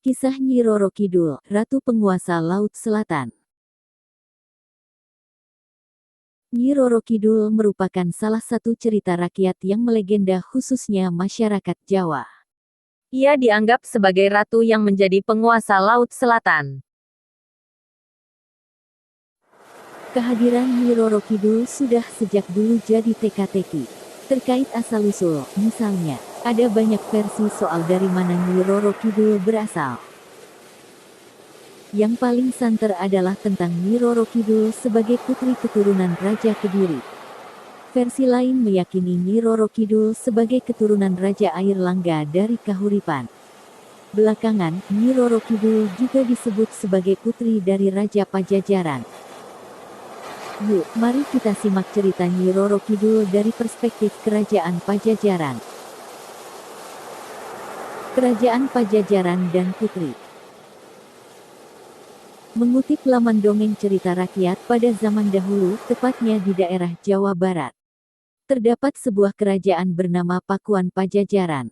Kisah Nyi Roro Kidul, Ratu Penguasa Laut Selatan. Nyi Roro Kidul merupakan salah satu cerita rakyat yang melegenda khususnya masyarakat Jawa. Ia dianggap sebagai ratu yang menjadi penguasa Laut Selatan. Kehadiran Nyi Roro Kidul sudah sejak dulu jadi teka-teki. Terkait asal-usul, misalnya, ada banyak versi soal dari mana Nyi Roro Kidul berasal. Yang paling santer adalah tentang Nyi Roro Kidul sebagai putri keturunan Raja Kediri. Versi lain meyakini Nyi Roro Kidul sebagai keturunan Raja Air Langga dari Kahuripan. Belakangan, Nyi Roro Kidul juga disebut sebagai putri dari Raja Pajajaran. Yuk, mari kita simak cerita Nyi Roro Kidul dari perspektif Kerajaan Pajajaran. Kerajaan Pajajaran dan Putri. Mengutip laman dongeng cerita rakyat pada zaman dahulu, tepatnya di daerah Jawa Barat, terdapat sebuah kerajaan bernama Pakuan Pajajaran.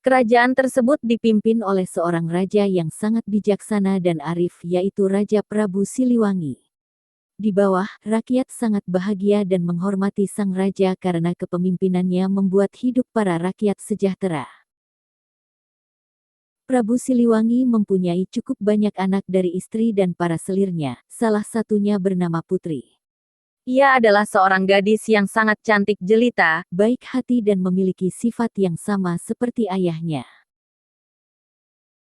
Kerajaan tersebut Dipimpin oleh seorang raja yang sangat bijaksana dan arif, yaitu Raja Prabu Siliwangi. Di bawah, rakyat sangat bahagia dan menghormati sang raja karena kepemimpinannya membuat hidup para rakyat sejahtera. Prabu Siliwangi mempunyai cukup banyak anak dari istri dan para selirnya, salah satunya bernama Putri. Ia adalah seorang gadis yang sangat cantik jelita, baik hati dan memiliki sifat yang sama seperti ayahnya.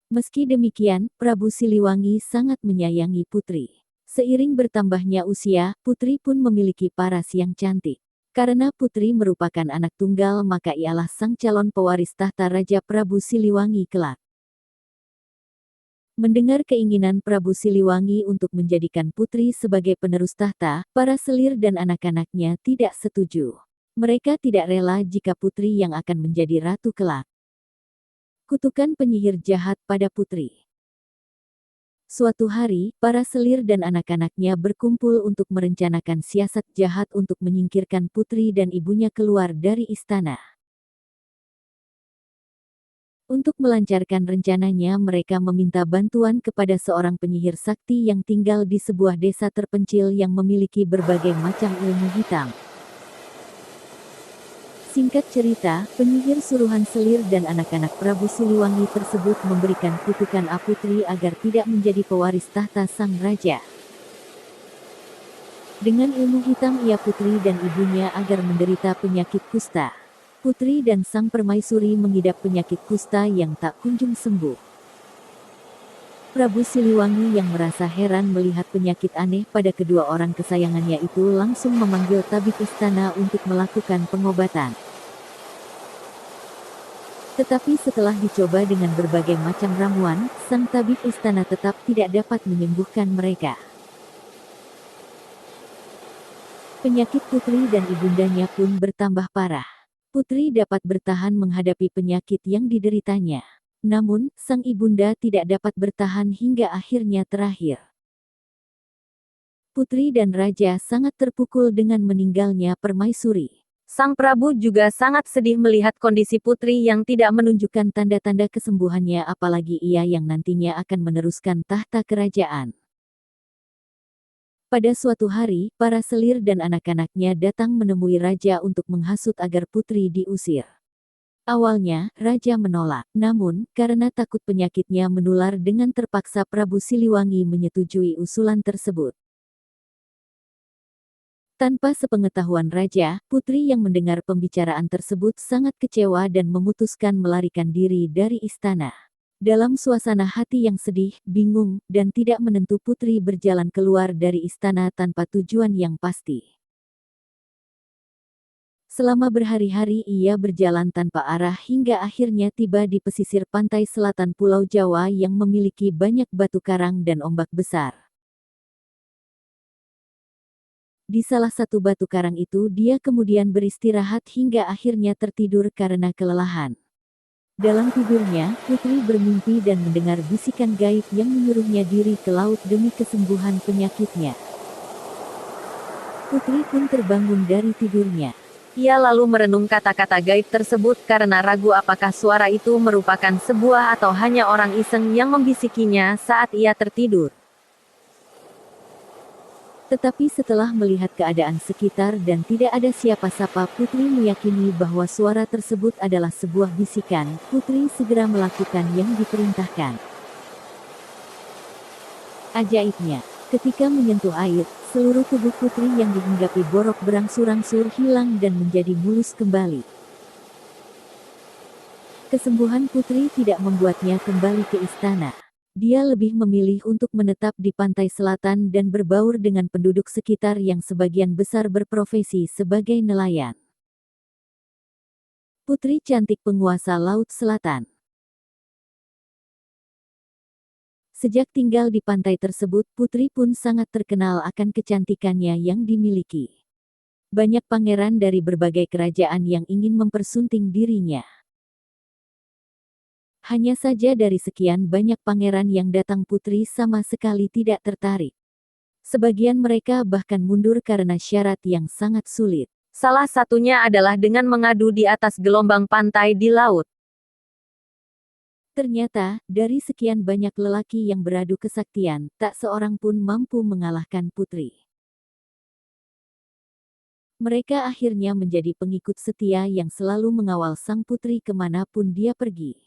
Meski demikian, Prabu Siliwangi sangat menyayangi Putri. Seiring bertambahnya usia, Putri pun memiliki paras yang cantik. Karena Putri merupakan anak tunggal, maka ialah sang calon pewaris tahta Raja Prabu Siliwangi kelak. Mendengar keinginan Prabu Siliwangi untuk menjadikan Putri sebagai penerus tahta, para selir dan anak-anaknya tidak setuju. Mereka tidak rela jika Putri yang akan menjadi ratu kelak. Kutukan penyihir jahat pada Putri. Suatu hari, para selir dan anak-anaknya berkumpul untuk merencanakan siasat jahat untuk menyingkirkan Putri dan ibunya keluar dari istana. Untuk melancarkan rencananya, mereka meminta bantuan kepada seorang penyihir sakti yang tinggal di sebuah desa terpencil yang memiliki berbagai macam ilmu hitam. Singkat cerita, penyihir suruhan selir dan anak-anak Prabu Siliwangi tersebut memberikan kutukan Putri agar tidak menjadi pewaris tahta sang raja. Dengan ilmu hitam ia Putri dan ibunya agar menderita penyakit kusta. Putri dan sang permaisuri mengidap penyakit kusta yang tak kunjung sembuh. Prabu Siliwangi yang merasa heran melihat penyakit aneh pada kedua orang kesayangannya itu langsung memanggil tabib istana untuk melakukan pengobatan. Tetapi setelah dicoba dengan berbagai macam ramuan, sang tabib istana tetap tidak dapat menyembuhkan mereka. Penyakit Putri dan ibundanya pun bertambah parah. Putri dapat bertahan menghadapi penyakit yang dideritanya. Namun, sang ibunda tidak dapat bertahan hingga akhirnya terakhir. Putri dan raja sangat terpukul dengan meninggalnya permaisuri. Sang Prabu juga sangat sedih melihat kondisi Putri yang tidak menunjukkan tanda-tanda kesembuhannya, apalagi ia yang nantinya akan meneruskan tahta kerajaan. Pada suatu hari, para selir dan anak-anaknya datang menemui raja untuk menghasut agar Putri diusir. Awalnya, raja menolak, namun, karena takut penyakitnya menular dengan terpaksa Prabu Siliwangi menyetujui usulan tersebut. Tanpa sepengetahuan raja, Putri yang mendengar pembicaraan tersebut sangat kecewa dan memutuskan melarikan diri dari istana. Dalam suasana hati yang sedih, bingung, dan tidak menentu, Putri berjalan keluar dari istana tanpa tujuan yang pasti. Selama berhari-hari ia berjalan tanpa arah hingga akhirnya tiba di pesisir pantai selatan Pulau Jawa yang memiliki banyak batu karang dan ombak besar. Di salah satu batu karang itu dia kemudian beristirahat hingga akhirnya tertidur karena kelelahan. Dalam tidurnya, Putri bermimpi dan mendengar bisikan gaib yang menyuruhnya diri ke laut demi kesembuhan penyakitnya. Putri pun terbangun dari tidurnya. Ia lalu merenung kata-kata gaib tersebut karena ragu apakah suara itu merupakan sebuah atau hanya orang iseng yang membisikinya saat ia tertidur. Tetapi setelah melihat keadaan sekitar dan tidak ada siapa-sapa, Putri meyakini bahwa suara tersebut adalah sebuah bisikan. Putri segera melakukan yang diperintahkan. Ajaibnya, ketika menyentuh air, seluruh tubuh Putri yang dihinggapi borok berangsur-angsur hilang dan menjadi mulus kembali. Kesembuhan Putri tidak membuatnya kembali ke istana. Dia lebih memilih untuk menetap di pantai selatan dan berbaur dengan penduduk sekitar yang sebagian besar berprofesi sebagai nelayan. Putri cantik penguasa Laut Selatan. Sejak tinggal di pantai tersebut, Putri pun sangat terkenal akan kecantikannya yang dimiliki. Banyak pangeran dari berbagai kerajaan yang ingin mempersunting dirinya. Hanya saja dari sekian banyak pangeran yang datang, Putri sama sekali tidak tertarik. Sebagian mereka bahkan mundur karena syarat yang sangat sulit. Salah satunya adalah dengan mengadu di atas gelombang pantai di laut. Ternyata, dari sekian banyak lelaki yang beradu kesaktian, tak seorang pun mampu mengalahkan Putri. Mereka akhirnya menjadi pengikut setia yang selalu mengawal sang putri kemanapun dia pergi.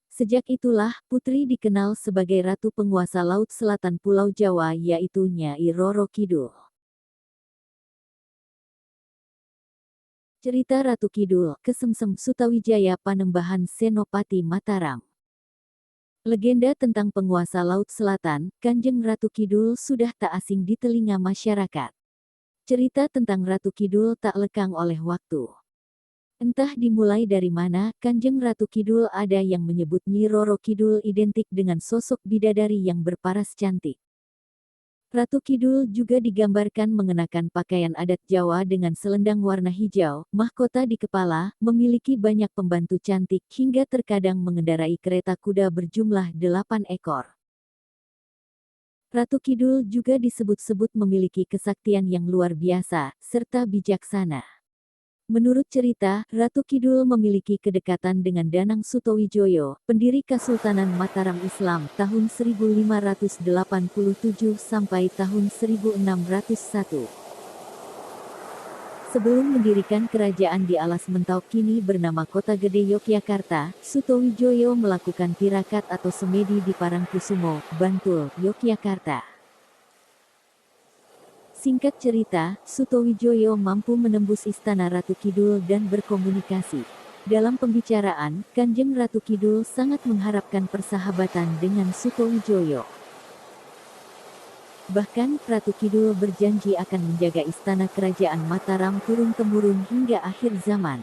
Sejak itulah, Putri dikenal sebagai Ratu Penguasa Laut Selatan Pulau Jawa, yaitu Nyai Roro Kidul. Cerita Ratu Kidul, Kesemsem Sutawijaya Panembahan Senopati Mataram. Legenda tentang penguasa Laut Selatan, Kanjeng Ratu Kidul sudah tak asing di telinga masyarakat. Cerita tentang Ratu Kidul tak lekang oleh waktu. Entah dimulai dari mana, Kanjeng Ratu Kidul ada yang menyebut Nyi Roro Kidul identik dengan sosok bidadari yang berparas cantik. Ratu Kidul juga digambarkan mengenakan pakaian adat Jawa dengan selendang warna hijau, mahkota di kepala, memiliki banyak pembantu cantik hingga terkadang mengendarai kereta kuda berjumlah 8 ekor. Ratu Kidul juga disebut-sebut memiliki kesaktian yang luar biasa, serta bijaksana. Menurut cerita, Ratu Kidul memiliki kedekatan dengan Danang Sutawijoyo, pendiri Kesultanan Mataram Islam tahun 1587 sampai tahun 1601. Sebelum mendirikan kerajaan di alas Mentau kini bernama Kota Gede Yogyakarta, Sutawijoyo melakukan tirakat atau semedi di Parangkusumo, Bantul, Yogyakarta. Singkat cerita, Sutawijoyo mampu menembus istana Ratu Kidul dan berkomunikasi. Dalam pembicaraan, Kanjeng Ratu Kidul sangat mengharapkan persahabatan dengan Sutawijoyo. Bahkan, Ratu Kidul berjanji akan menjaga istana kerajaan Mataram turun-temurun hingga akhir zaman.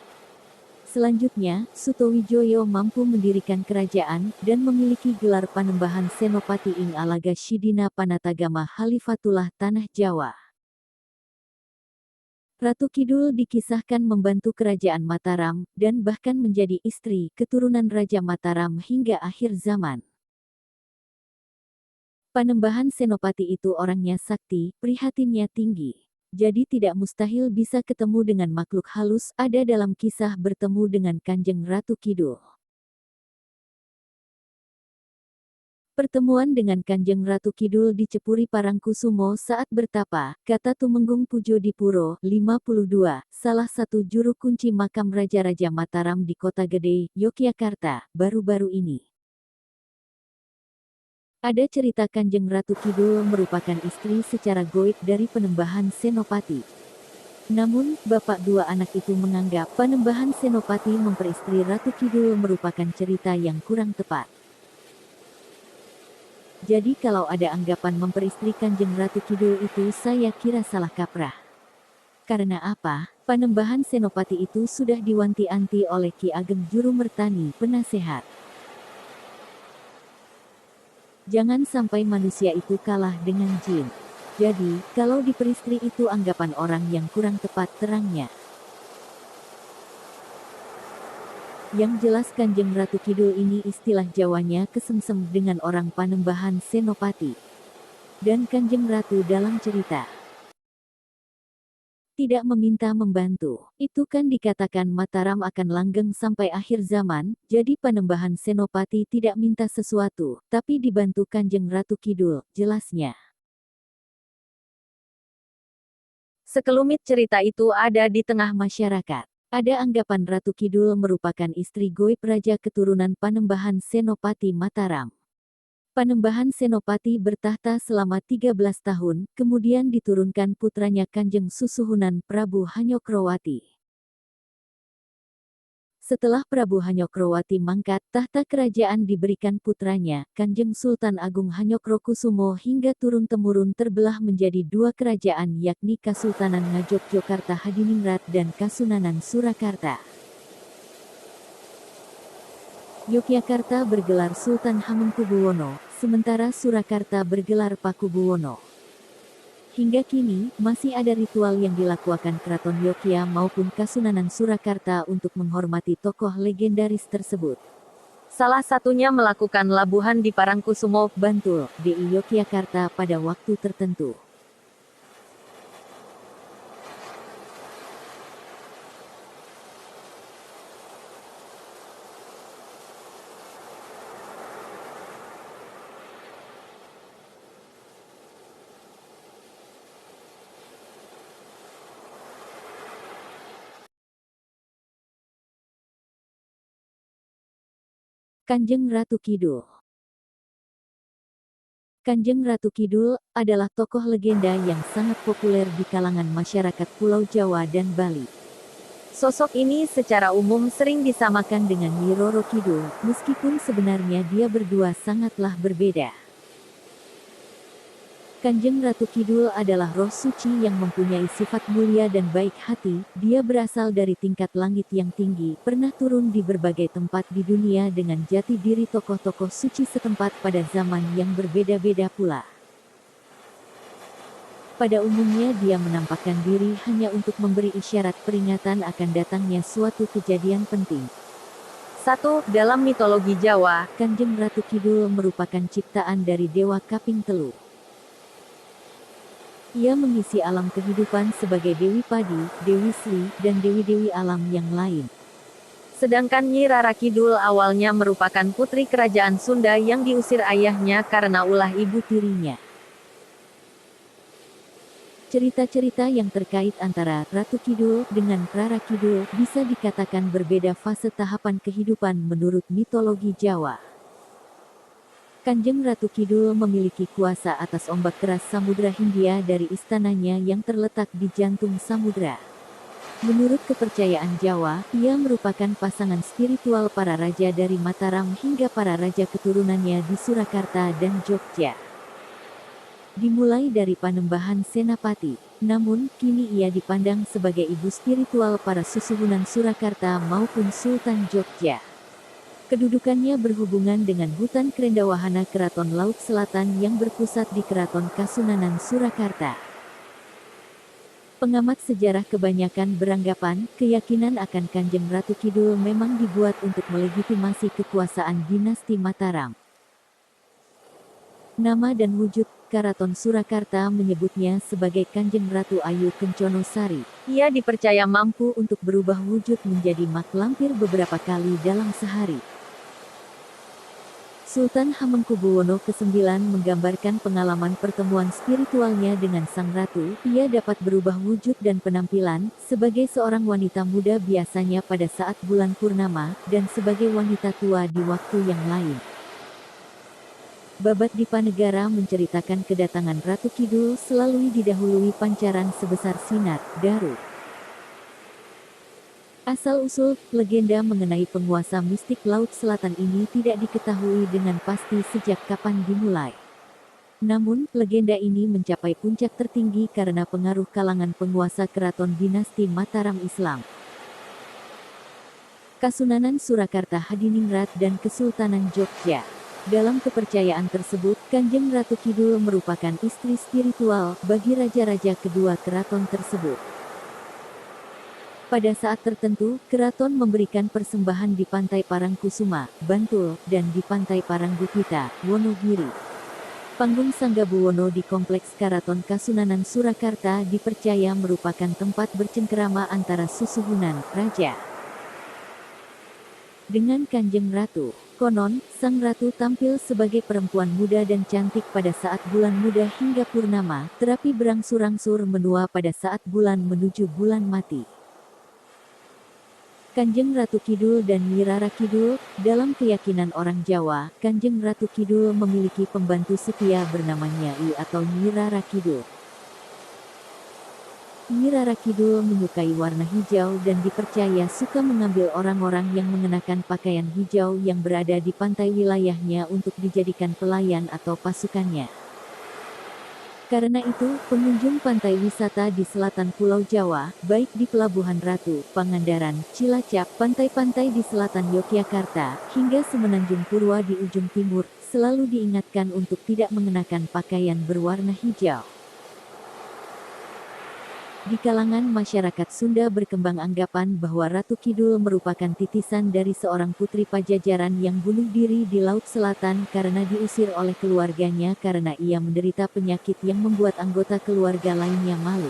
Selanjutnya, Sutawijoyo mampu mendirikan kerajaan dan memiliki gelar Panembahan Senopati ing Alaga Shidina Panatagama Halifatullah Tanah Jawa. Ratu Kidul dikisahkan membantu kerajaan Mataram, dan bahkan menjadi istri keturunan Raja Mataram hingga akhir zaman. Panembahan Senopati itu orangnya sakti, prihatinnya tinggi. Jadi tidak mustahil bisa ketemu dengan makhluk halus, ada dalam kisah bertemu dengan Kanjeng Ratu Kidul. Pertemuan dengan Kanjeng Ratu Kidul di Cepuri Parangkusumo saat bertapa, kata Tumenggung Pujo Dipuro, 52, salah satu juru kunci makam Raja-Raja Mataram di Kota Gede, Yogyakarta, baru-baru ini. Ada cerita Kanjeng Ratu Kidul merupakan istri secara goib dari Panembahan Senopati. Namun, bapak dua anak itu menganggap Panembahan Senopati memperistri Ratu Kidul merupakan cerita yang kurang tepat. Jadi kalau ada anggapan memperistri Kanjeng Ratu Kidul itu saya kira salah kaprah. Karena apa? Panembahan Senopati itu sudah diwanti-wanti oleh Ki Ageng Juru Mertani, penasehat. Jangan sampai manusia itu kalah dengan jin. Jadi, kalau diperistri itu anggapan orang yang kurang tepat terangnya. Yang jelas Kanjeng Ratu Kidul ini istilah Jawanya kesemsem dengan orang Panembahan Senopati. Dan Kanjeng Ratu dalam cerita tidak meminta membantu. Itu kan dikatakan Mataram akan langgeng sampai akhir zaman, jadi Panembahan Senopati tidak minta sesuatu, tapi dibantu Kanjeng Ratu Kidul, jelasnya. Sekelumit cerita itu ada di tengah Masyarakat. Ada anggapan Ratu Kidul merupakan istri goib raja keturunan Panembahan Senopati Mataram. Panembahan Senopati bertahta selama 13 tahun, kemudian diturunkan putranya Kanjeng Susuhunan Prabu Hanyokrowati. Setelah Prabu Hanyokrowati mangkat, tahta kerajaan diberikan putranya, Kanjeng Sultan Agung Hanyokrokusumo hingga turun-temurun terbelah menjadi dua kerajaan yakni Kasultanan Ngayogyakarta Hadiningrat dan Kasunanan Surakarta. Yogyakarta bergelar Sultan Hamengkubuwono, sementara Surakarta bergelar Pakubuwono. Hingga kini, masih ada ritual yang dilakukan Keraton Yogya maupun Kasunanan Surakarta untuk menghormati tokoh legendaris tersebut. salah satunya melakukan labuhan di Parangkusumo, Bantul, DI Yogyakarta pada waktu tertentu. Kanjeng Ratu Kidul. Kanjeng Ratu Kidul adalah tokoh legenda yang sangat populer di kalangan masyarakat Pulau Jawa dan Bali. Sosok ini secara umum sering disamakan dengan Nyi Roro Kidul, meskipun sebenarnya dia berdua sangatlah berbeda. Kanjeng Ratu Kidul adalah roh suci yang mempunyai sifat mulia dan baik hati. Dia berasal dari tingkat langit yang tinggi, pernah turun di berbagai tempat di dunia dengan jati diri tokoh-tokoh suci setempat pada zaman yang berbeda-beda pula. Pada umumnya dia menampakkan diri hanya untuk memberi isyarat peringatan akan datangnya suatu kejadian penting. 1. Dalam mitologi Jawa, Kanjeng Ratu Kidul merupakan ciptaan dari Dewa Kaping Telu. Ia mengisi alam kehidupan sebagai Dewi Padi, Dewi Sri, dan dewi-dewi alam yang lain. Sedangkan Nyi Rara Kidul awalnya merupakan putri kerajaan Sunda yang diusir ayahnya karena ulah ibu tirinya. Cerita-cerita yang terkait antara Ratu Kidul dengan Rara Kidul bisa dikatakan berbeda fase tahapan kehidupan menurut mitologi Jawa. Kanjeng Ratu Kidul memiliki kuasa atas ombak keras Samudra Hindia dari istananya yang terletak di jantung samudra. Menurut kepercayaan Jawa, ia merupakan pasangan spiritual para raja dari Mataram hingga para raja keturunannya di Surakarta dan Jogja. Dimulai dari Panembahan Senapati, namun kini ia dipandang sebagai ibu spiritual para Susuhunan Surakarta maupun Sultan Jogja. Kedudukannya berhubungan dengan hutan Krendawahana Keraton Laut Selatan yang berpusat di Keraton Kasunanan Surakarta. Pengamat sejarah kebanyakan beranggapan, keyakinan akan Kanjeng Ratu Kidul memang dibuat untuk melegitimasi kekuasaan dinasti Mataram. Nama dan wujud Keraton Surakarta menyebutnya sebagai Kanjeng Ratu Ayu Kencono Sari. Ia dipercaya mampu untuk berubah wujud menjadi mak lampir beberapa kali dalam sehari. Sultan Hamengkubuwono ke-9 menggambarkan pengalaman pertemuan spiritualnya dengan Sang Ratu. Ia dapat berubah wujud dan penampilan, sebagai seorang wanita muda biasanya pada saat bulan purnama, dan sebagai wanita tua di waktu yang lain. Babat Dipanegara menceritakan kedatangan Ratu Kidul selalu didahului pancaran sebesar sinar, daru. Asal-usul legenda mengenai penguasa mistik Laut Selatan ini tidak diketahui dengan pasti sejak kapan dimulai. Namun, legenda ini mencapai puncak tertinggi karena pengaruh kalangan penguasa keraton dinasti Mataram Islam. Kasunanan Surakarta Hadiningrat dan Kesultanan Jogja. Dalam kepercayaan tersebut, Kanjeng Ratu Kidul merupakan istri spiritual bagi raja-raja kedua keraton tersebut. Pada saat tertentu, keraton memberikan persembahan di Pantai Parangkusuma, Bantul, dan di Pantai Paranggupita, Wonogiri. Panggung Sanggabuwono di Kompleks Karaton Kasunanan Surakarta dipercaya merupakan tempat bercengkerama antara susuhunan raja dengan Kanjeng Ratu. Konon, Sang Ratu tampil sebagai perempuan muda dan cantik pada saat bulan muda hingga purnama, terapi berangsur-angsur menua pada saat bulan menuju bulan mati. Kanjeng Ratu Kidul dan Nyi Rara Kidul, dalam keyakinan orang Jawa, Kanjeng Ratu Kidul memiliki pembantu setia bernama Nyai atau Nyi Rara Kidul. Nyi Rara Kidul menyukai warna hijau dan dipercaya suka mengambil orang-orang yang mengenakan pakaian hijau yang berada di pantai wilayahnya untuk dijadikan pelayan atau pasukannya. Karena itu, pengunjung pantai wisata di selatan Pulau Jawa, baik di Pelabuhan Ratu, Pangandaran, Cilacap, pantai-pantai di selatan Yogyakarta, hingga Semenanjung Purwa di ujung timur, selalu diingatkan untuk tidak mengenakan pakaian berwarna hijau. Di kalangan masyarakat Sunda berkembang anggapan bahwa Ratu Kidul merupakan titisan dari seorang putri Pajajaran yang bunuh diri di Laut Selatan karena diusir oleh keluarganya karena ia menderita penyakit yang membuat anggota keluarga lainnya malu.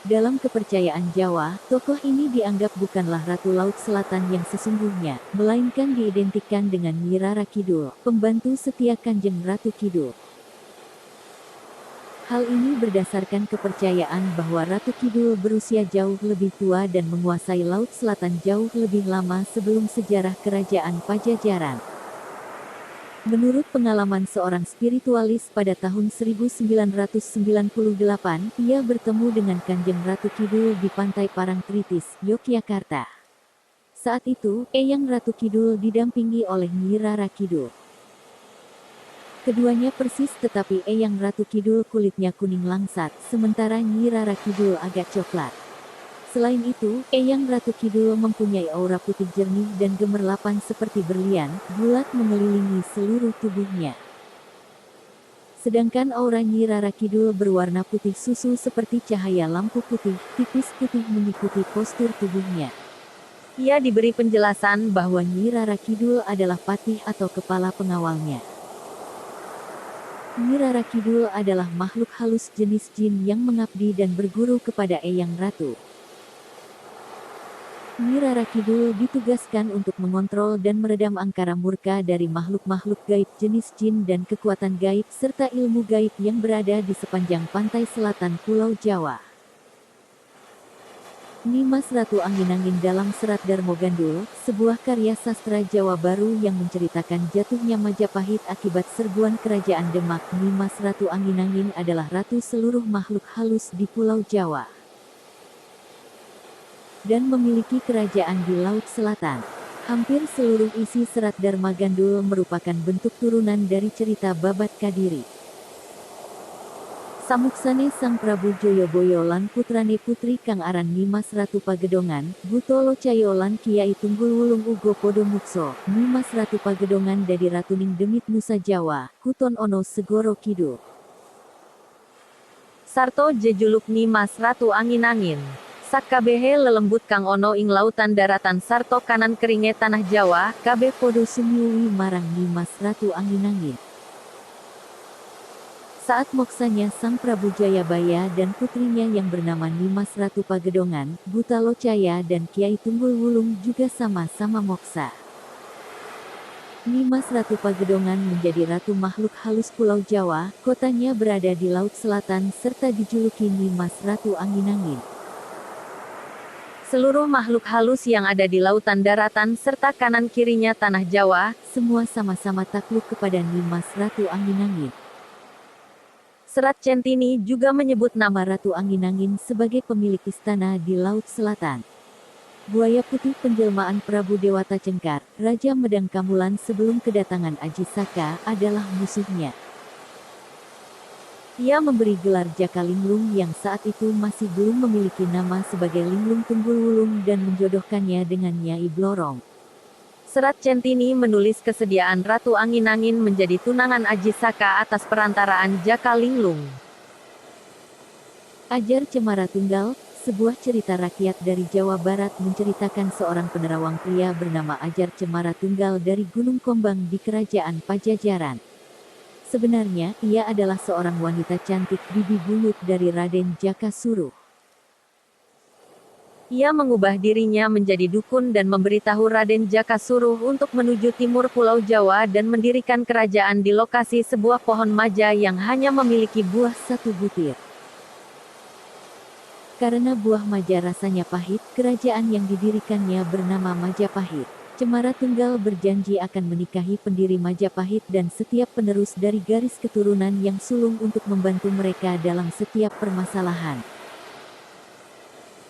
Dalam kepercayaan Jawa, tokoh ini dianggap bukanlah Ratu Laut Selatan yang sesungguhnya, melainkan diidentikan dengan Nyi Rara Kidul, pembantu setia Kanjeng Ratu Kidul. Hal ini berdasarkan kepercayaan bahwa Ratu Kidul berusia jauh lebih tua dan menguasai Laut Selatan jauh lebih lama sebelum sejarah Kerajaan Pajajaran. Menurut pengalaman seorang spiritualis pada tahun 1998, ia bertemu dengan Kanjeng Ratu Kidul di Pantai Parangtritis, Yogyakarta. Saat itu, Eyang Ratu Kidul didampingi oleh Nyi Rara Kidul. Keduanya persis tetapi Eyang Ratu Kidul kulitnya kuning langsat, sementara Nyi Rara Kidul agak coklat. Selain itu, Eyang Ratu Kidul mempunyai aura putih jernih dan gemerlapan seperti berlian, bulat mengelilingi seluruh tubuhnya. Sedangkan aura Nyi Rara Kidul berwarna putih susu seperti cahaya lampu putih, tipis putih mengikuti postur tubuhnya. Ia diberi penjelasan bahwa Nyi Rara Kidul adalah patih atau kepala pengawalnya. Nyi Rara Kidul adalah makhluk halus jenis jin yang mengabdi dan berguru kepada Eyang Ratu. Nyi Rara Kidul ditugaskan untuk mengontrol dan meredam angkara murka dari makhluk-makhluk gaib jenis jin dan kekuatan gaib serta ilmu gaib yang berada di sepanjang pantai selatan Pulau Jawa. Nimas Ratu Angin-Angin dalam Serat Darmo Gandul, sebuah karya sastra Jawa baru yang menceritakan jatuhnya Majapahit akibat serbuan kerajaan Demak. Nimas Ratu Angin-Angin adalah ratu seluruh makhluk halus di Pulau Jawa dan memiliki kerajaan di Laut Selatan. Hampir seluruh isi Serat Darma Gandul merupakan bentuk turunan dari cerita Babat Kadiri. Samuksane Sang Prabu Joyoboyo lan putrane putri kang aran Nimas Ratu Pagedongan, Buto Locayo lan Kiai Tunggul Wulung uga padha muksa. Nimas Ratu Pagedongan dadi ratuning Demit Nusa Jawa, Kuton Ono Segoro Kidul. Sarto jejuluk Nimas Ratu Angin-Angin. Sakkabehe lelembut kang ono ing lautan daratan sarta kanan keringe tanah Jawa, kabeh padha sumiwi marang Nimas Ratu Angin-Angin. Saat moksanya Sang Prabu Jayabaya dan putrinya yang bernama Nimas Ratu Pagedongan, Buta Locaya dan Kiai Tunggul Wulung juga sama-sama moksa. Nimas Ratu Pagedongan menjadi ratu makhluk halus Pulau Jawa, kotanya berada di Laut Selatan serta dijuluki Nimas Ratu Angin-Angin. Seluruh makhluk halus yang ada di lautan daratan serta kanan kirinya tanah Jawa, semua sama-sama takluk kepada Nimas Ratu Angin-Angin. Serat Centini juga menyebut nama Ratu Angin-Angin sebagai pemilik istana di Laut Selatan. Buaya putih penjelmaan Prabu Dewata Cengkar, Raja Medang Kamulan sebelum kedatangan Aji Saka, adalah musuhnya. Ia memberi gelar Jaka Linglung yang saat itu masih belum memiliki nama sebagai Linglung Tunggul Wulung dan menjodohkannya dengan Nyai Blorong. Serat Centini menulis kesediaan Ratu Angin-Angin menjadi tunangan Aji Saka atas perantaraan Jaka Linglung. Ajar Cemara Tunggal, Sebuah cerita rakyat dari Jawa Barat menceritakan seorang penerawang pria bernama Ajar Cemara Tunggal dari Gunung Kombang di Kerajaan Pajajaran. Sebenarnya, ia adalah seorang wanita cantik bibi bulut dari Raden Jakasuruh. Ia mengubah dirinya menjadi dukun dan memberitahu Raden Jakasuruh untuk menuju timur Pulau Jawa dan mendirikan kerajaan di lokasi sebuah pohon maja yang hanya memiliki buah Satu butir. Karena buah maja rasanya pahit, kerajaan yang didirikannya bernama Majapahit. Cemara Tunggal berjanji akan menikahi pendiri Majapahit dan setiap penerus dari garis keturunan yang sulung untuk membantu mereka dalam setiap permasalahan.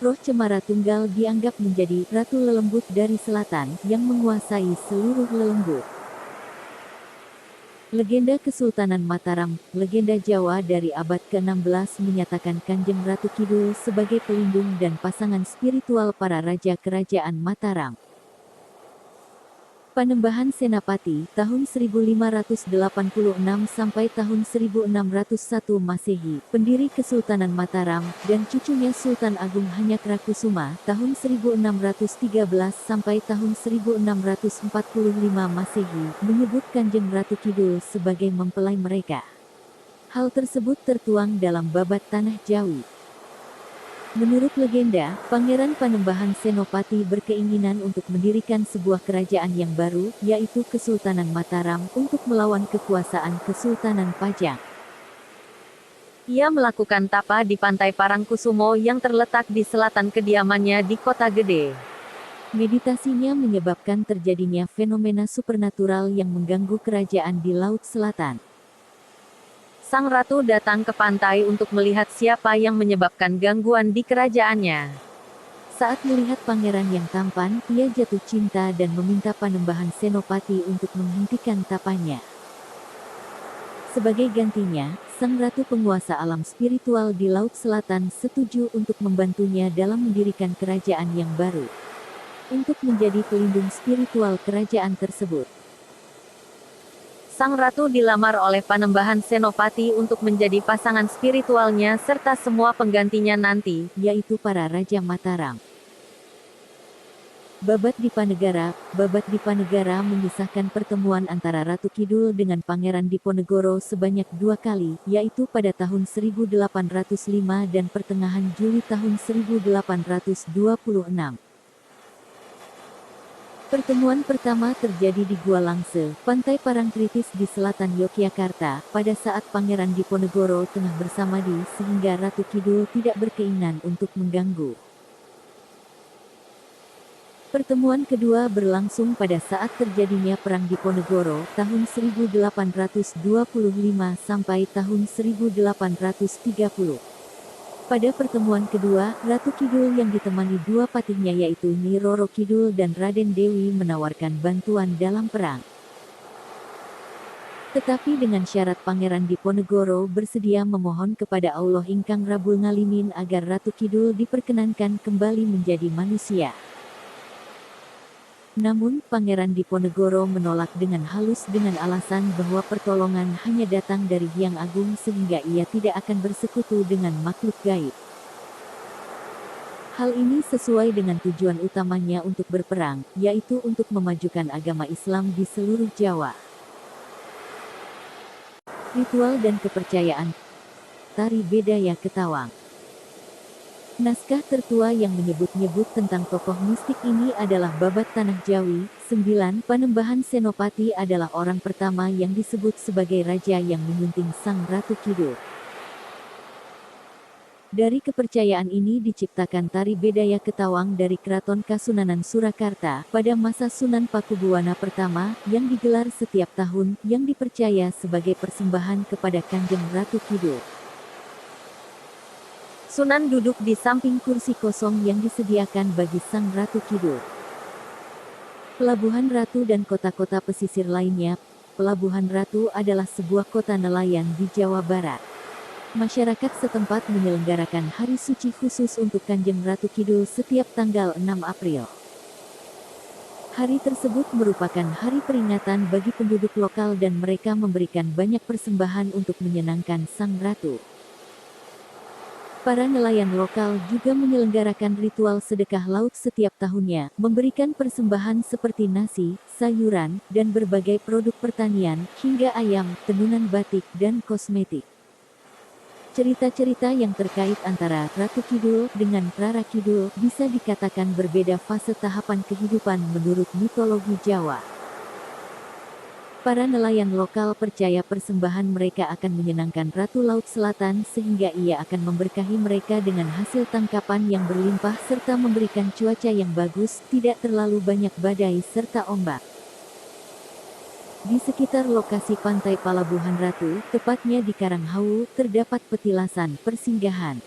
Roh Cemara Tunggal dianggap menjadi Ratu Lelembut dari Selatan yang menguasai seluruh lelembut. Legenda Kesultanan Mataram, legenda Jawa dari abad ke-16 menyatakan Kanjeng Ratu Kidul sebagai pelindung dan pasangan spiritual para raja kerajaan Mataram. Panembahan Senapati, tahun 1586 sampai tahun 1601 Masehi, pendiri Kesultanan Mataram, dan cucunya Sultan Agung Hanyakarakusuma, tahun 1613 sampai tahun 1645 Masehi, menyebut Kanjeng Ratu Kidul sebagai mempelai mereka. Hal tersebut tertuang dalam Babat Tanah Jawi. Menurut legenda, Pangeran Panembahan Senopati berkeinginan untuk mendirikan sebuah kerajaan yang baru, yaitu Kesultanan Mataram, untuk melawan kekuasaan Kesultanan Pajang. Ia melakukan tapa di pantai Parangkusumo yang terletak di selatan kediamannya di Kota Gede. Meditasinya menyebabkan terjadinya fenomena supernatural yang mengganggu kerajaan di Laut Selatan. Sang ratu datang ke pantai untuk melihat siapa yang menyebabkan gangguan di kerajaannya. Saat melihat pangeran yang tampan, ia jatuh cinta dan meminta Panembahan Senopati untuk menghentikan tapanya. Sebagai gantinya, sang ratu penguasa alam spiritual di Laut Selatan setuju untuk membantunya dalam mendirikan kerajaan yang baru. Untuk menjadi pelindung spiritual kerajaan tersebut. Sang ratu dilamar oleh Panembahan Senopati untuk menjadi pasangan spiritualnya serta semua penggantinya nanti, yaitu para Raja Mataram. Babat Dipanegara mengisahkan pertemuan antara Ratu Kidul dengan Pangeran Diponegoro sebanyak 2 kali, yaitu pada tahun 1805 dan pertengahan Juli tahun 1826. Pertemuan pertama terjadi di Gua Langse, Pantai Parangtritis di selatan Yogyakarta, pada saat Pangeran Diponegoro tengah bersamadi sehingga Ratu Kidul tidak berkeinginan untuk mengganggu. Pertemuan kedua berlangsung pada saat terjadinya Perang Diponegoro, tahun 1825 sampai tahun 1830. Pada pertemuan kedua, Ratu Kidul yang ditemani dua patihnya yaitu Nyi Roro Kidul dan Raden Dewi menawarkan bantuan dalam perang. Tetapi dengan syarat Pangeran Diponegoro bersedia memohon kepada Allah Ingkang Rabul Ngalimin agar Ratu Kidul diperkenankan kembali menjadi manusia. Namun, Pangeran Diponegoro menolak dengan halus dengan alasan bahwa pertolongan hanya datang dari Hyang Agung sehingga ia tidak akan bersekutu dengan makhluk gaib. Hal ini sesuai dengan tujuan utamanya untuk berperang, yaitu untuk memajukan agama Islam di seluruh Jawa. Ritual dan kepercayaan Tari Bedaya Ketawang. Naskah tertua yang menyebut-nyebut tentang tokoh mistik ini adalah Babat Tanah Jawi. 9. Panembahan Senopati adalah orang pertama yang disebut sebagai raja yang menyunting Sang Ratu Kidul. Dari kepercayaan ini diciptakan Tari Bedaya Ketawang dari Keraton Kasunanan Surakarta pada masa Sunan Pakubuwana pertama, yang digelar setiap tahun, yang dipercaya sebagai persembahan kepada Kanjeng Ratu Kidul. Sunan duduk di samping kursi kosong yang disediakan bagi Sang Ratu Kidul. Pelabuhan Ratu dan kota-kota pesisir lainnya. Pelabuhan Ratu adalah sebuah kota nelayan di Jawa Barat. Masyarakat setempat menyelenggarakan hari suci khusus untuk Kanjeng Ratu Kidul setiap tanggal 6 April. Hari tersebut merupakan hari peringatan bagi penduduk lokal dan mereka memberikan banyak persembahan untuk menyenangkan Sang Ratu. Para nelayan lokal juga menyelenggarakan ritual sedekah laut setiap tahunnya, memberikan persembahan seperti nasi, sayuran, dan berbagai produk pertanian, hingga ayam, tenunan batik, dan kosmetik. Cerita-cerita yang terkait antara Ratu Kidul dengan Rara Kidul bisa dikatakan berbeda fase tahapan kehidupan menurut mitologi Jawa. Para nelayan lokal percaya persembahan mereka akan menyenangkan Ratu Laut Selatan sehingga ia akan memberkahi mereka dengan hasil tangkapan yang berlimpah serta memberikan cuaca yang bagus, tidak terlalu banyak badai serta ombak. Di sekitar lokasi pantai Palabuhan Ratu, tepatnya di Karanghawu, terdapat petilasan persinggahan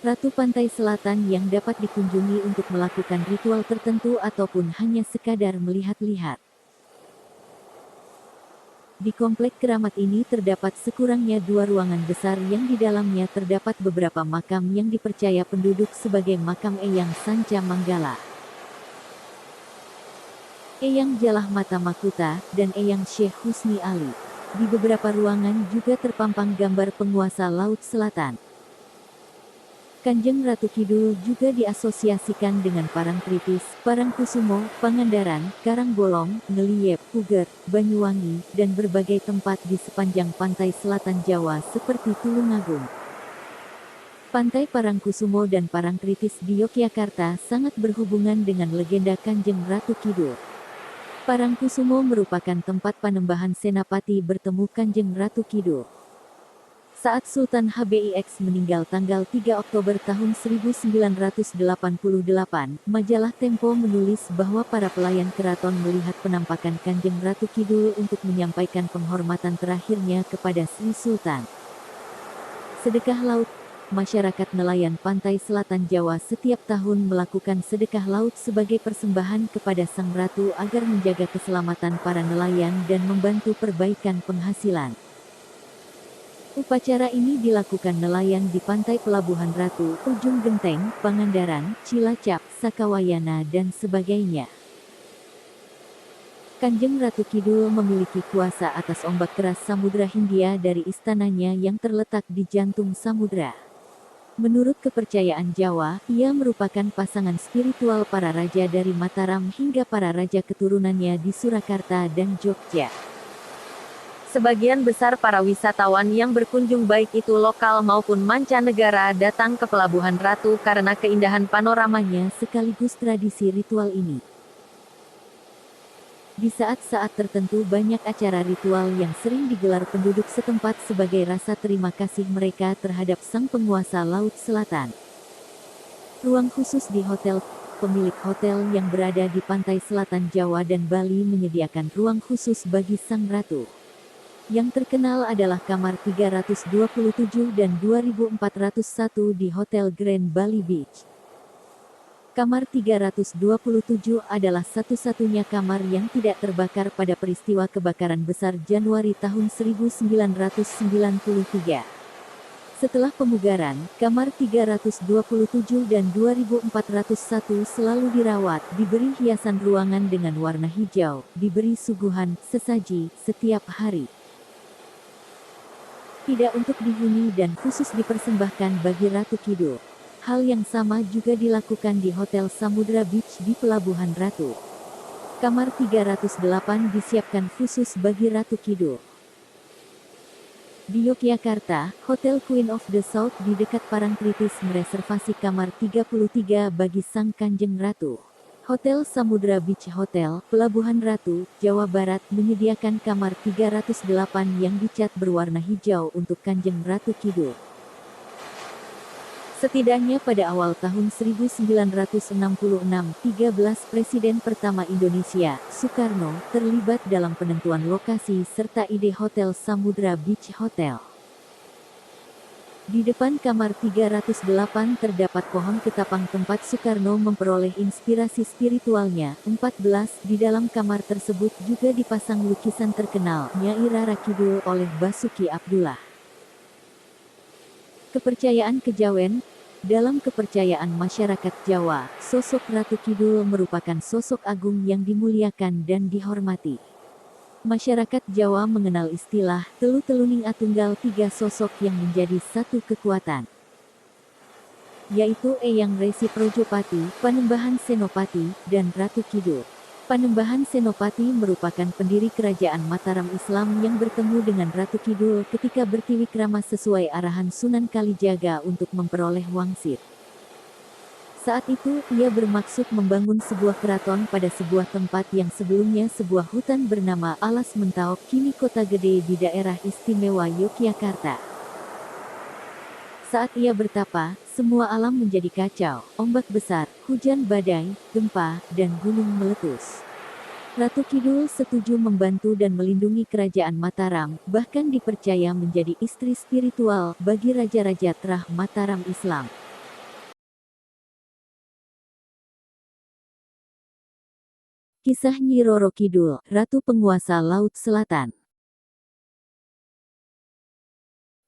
Ratu Pantai Selatan yang dapat dikunjungi untuk melakukan ritual tertentu ataupun hanya sekadar melihat-lihat. Di komplek keramat ini terdapat sekurangnya 2 ruangan besar yang di dalamnya terdapat beberapa makam yang dipercaya penduduk sebagai makam Eyang Sanca Manggala, Eyang Jalah Mata Makuta, dan Eyang Syekh Husni Ali. Di beberapa ruangan juga terpampang gambar penguasa Laut Selatan. Kanjeng Ratu Kidul juga diasosiasikan dengan Parangtritis, Parangkusumo, Pangandaran, Karangbolong, Ngeliep, Puger, Banyuwangi, dan berbagai tempat di sepanjang pantai selatan Jawa seperti Tulungagung. Pantai Parangkusumo dan Parangtritis di Yogyakarta sangat berhubungan dengan legenda Kanjeng Ratu Kidul. Parangkusumo merupakan tempat panembahan Senapati bertemu Kanjeng Ratu Kidul. Saat Sultan HBIX meninggal tanggal 3 Oktober tahun 1988, majalah Tempo menulis bahwa para pelayan keraton melihat penampakan Kanjeng Ratu Kidul untuk menyampaikan penghormatan terakhirnya kepada Sri Sultan. Sedekah laut. Masyarakat nelayan pantai selatan Jawa setiap tahun melakukan sedekah laut sebagai persembahan kepada Sang Ratu agar menjaga keselamatan para nelayan dan membantu perbaikan penghasilan. Upacara ini dilakukan nelayan di pantai Pelabuhan Ratu, Ujung Genteng, Pangandaran, Cilacap, Sakawayana dan sebagainya. Kanjeng Ratu Kidul memiliki kuasa atas ombak keras Samudra Hindia dari istananya yang terletak di jantung samudra. Menurut kepercayaan Jawa, ia merupakan pasangan spiritual para raja dari Mataram hingga para raja keturunannya di Surakarta dan Jogja. Sebagian besar para wisatawan yang berkunjung baik itu lokal maupun mancanegara datang ke Pelabuhan Ratu karena keindahan panoramanya sekaligus tradisi ritual ini. Di saat-saat tertentu banyak acara ritual yang sering digelar penduduk setempat sebagai rasa terima kasih mereka terhadap sang penguasa Laut Selatan. Ruang khusus di hotel. Pemilik hotel yang berada di pantai selatan Jawa dan Bali menyediakan ruang khusus bagi Sang Ratu. Yang terkenal adalah kamar 327 dan 2401 di Hotel Grand Bali Beach. Kamar 327 adalah satu-satunya kamar yang tidak terbakar pada peristiwa kebakaran besar Januari tahun 1993. Setelah pemugaran, kamar 327 dan 2401 selalu dirawat, diberi hiasan ruangan dengan warna hijau, diberi suguhan, sesaji, setiap hari. Tidak untuk dihuni dan khusus dipersembahkan bagi Ratu Kidul. Hal yang sama juga dilakukan di Hotel Samudra Beach di Pelabuhan Ratu. Kamar 308 disiapkan khusus bagi Ratu Kidul. Di Yogyakarta, Hotel Queen of the South di dekat Parangtritis mereservasi kamar 33 bagi Sang Kanjeng Ratu. Hotel Samudra Beach Hotel, Pelabuhan Ratu, Jawa Barat menyediakan kamar 308 yang dicat berwarna hijau untuk Kanjeng Ratu Kidul. Setidaknya pada awal tahun 1966, 13 Presiden pertama Indonesia, Soekarno, terlibat dalam penentuan lokasi serta ide Hotel Samudra Beach Hotel. Di depan kamar 308 terdapat pohon ketapang tempat Soekarno memperoleh inspirasi spiritualnya. 14 Di dalam kamar tersebut juga dipasang lukisan terkenal Nyai Rara Kidul oleh Basuki Abdullah. Kepercayaan kejawen. Dalam kepercayaan masyarakat Jawa, sosok Ratu Kidul merupakan sosok agung yang dimuliakan dan dihormati. Masyarakat Jawa mengenal istilah Telu Teluning Atunggal, 3 sosok yang menjadi satu kekuatan. yaitu Eyang Resi Projopati, Panembahan Senopati, dan Ratu Kidul. Panembahan Senopati merupakan pendiri kerajaan Mataram Islam yang bertemu dengan Ratu Kidul ketika bertiwikrama sesuai arahan Sunan Kalijaga untuk memperoleh wangsit. Saat itu, ia bermaksud membangun sebuah keraton pada sebuah tempat yang sebelumnya sebuah hutan bernama Alas Mentaok, kini Kota Gede di daerah istimewa Yogyakarta. Saat ia bertapa, semua alam menjadi kacau, ombak besar, hujan badai, gempa, dan gunung meletus. Ratu Kidul setuju membantu dan melindungi kerajaan Mataram, bahkan dipercaya menjadi istri spiritual bagi raja-raja terah Mataram Islam. Kisah Nyi Roro Kidul, Ratu Penguasa Laut Selatan.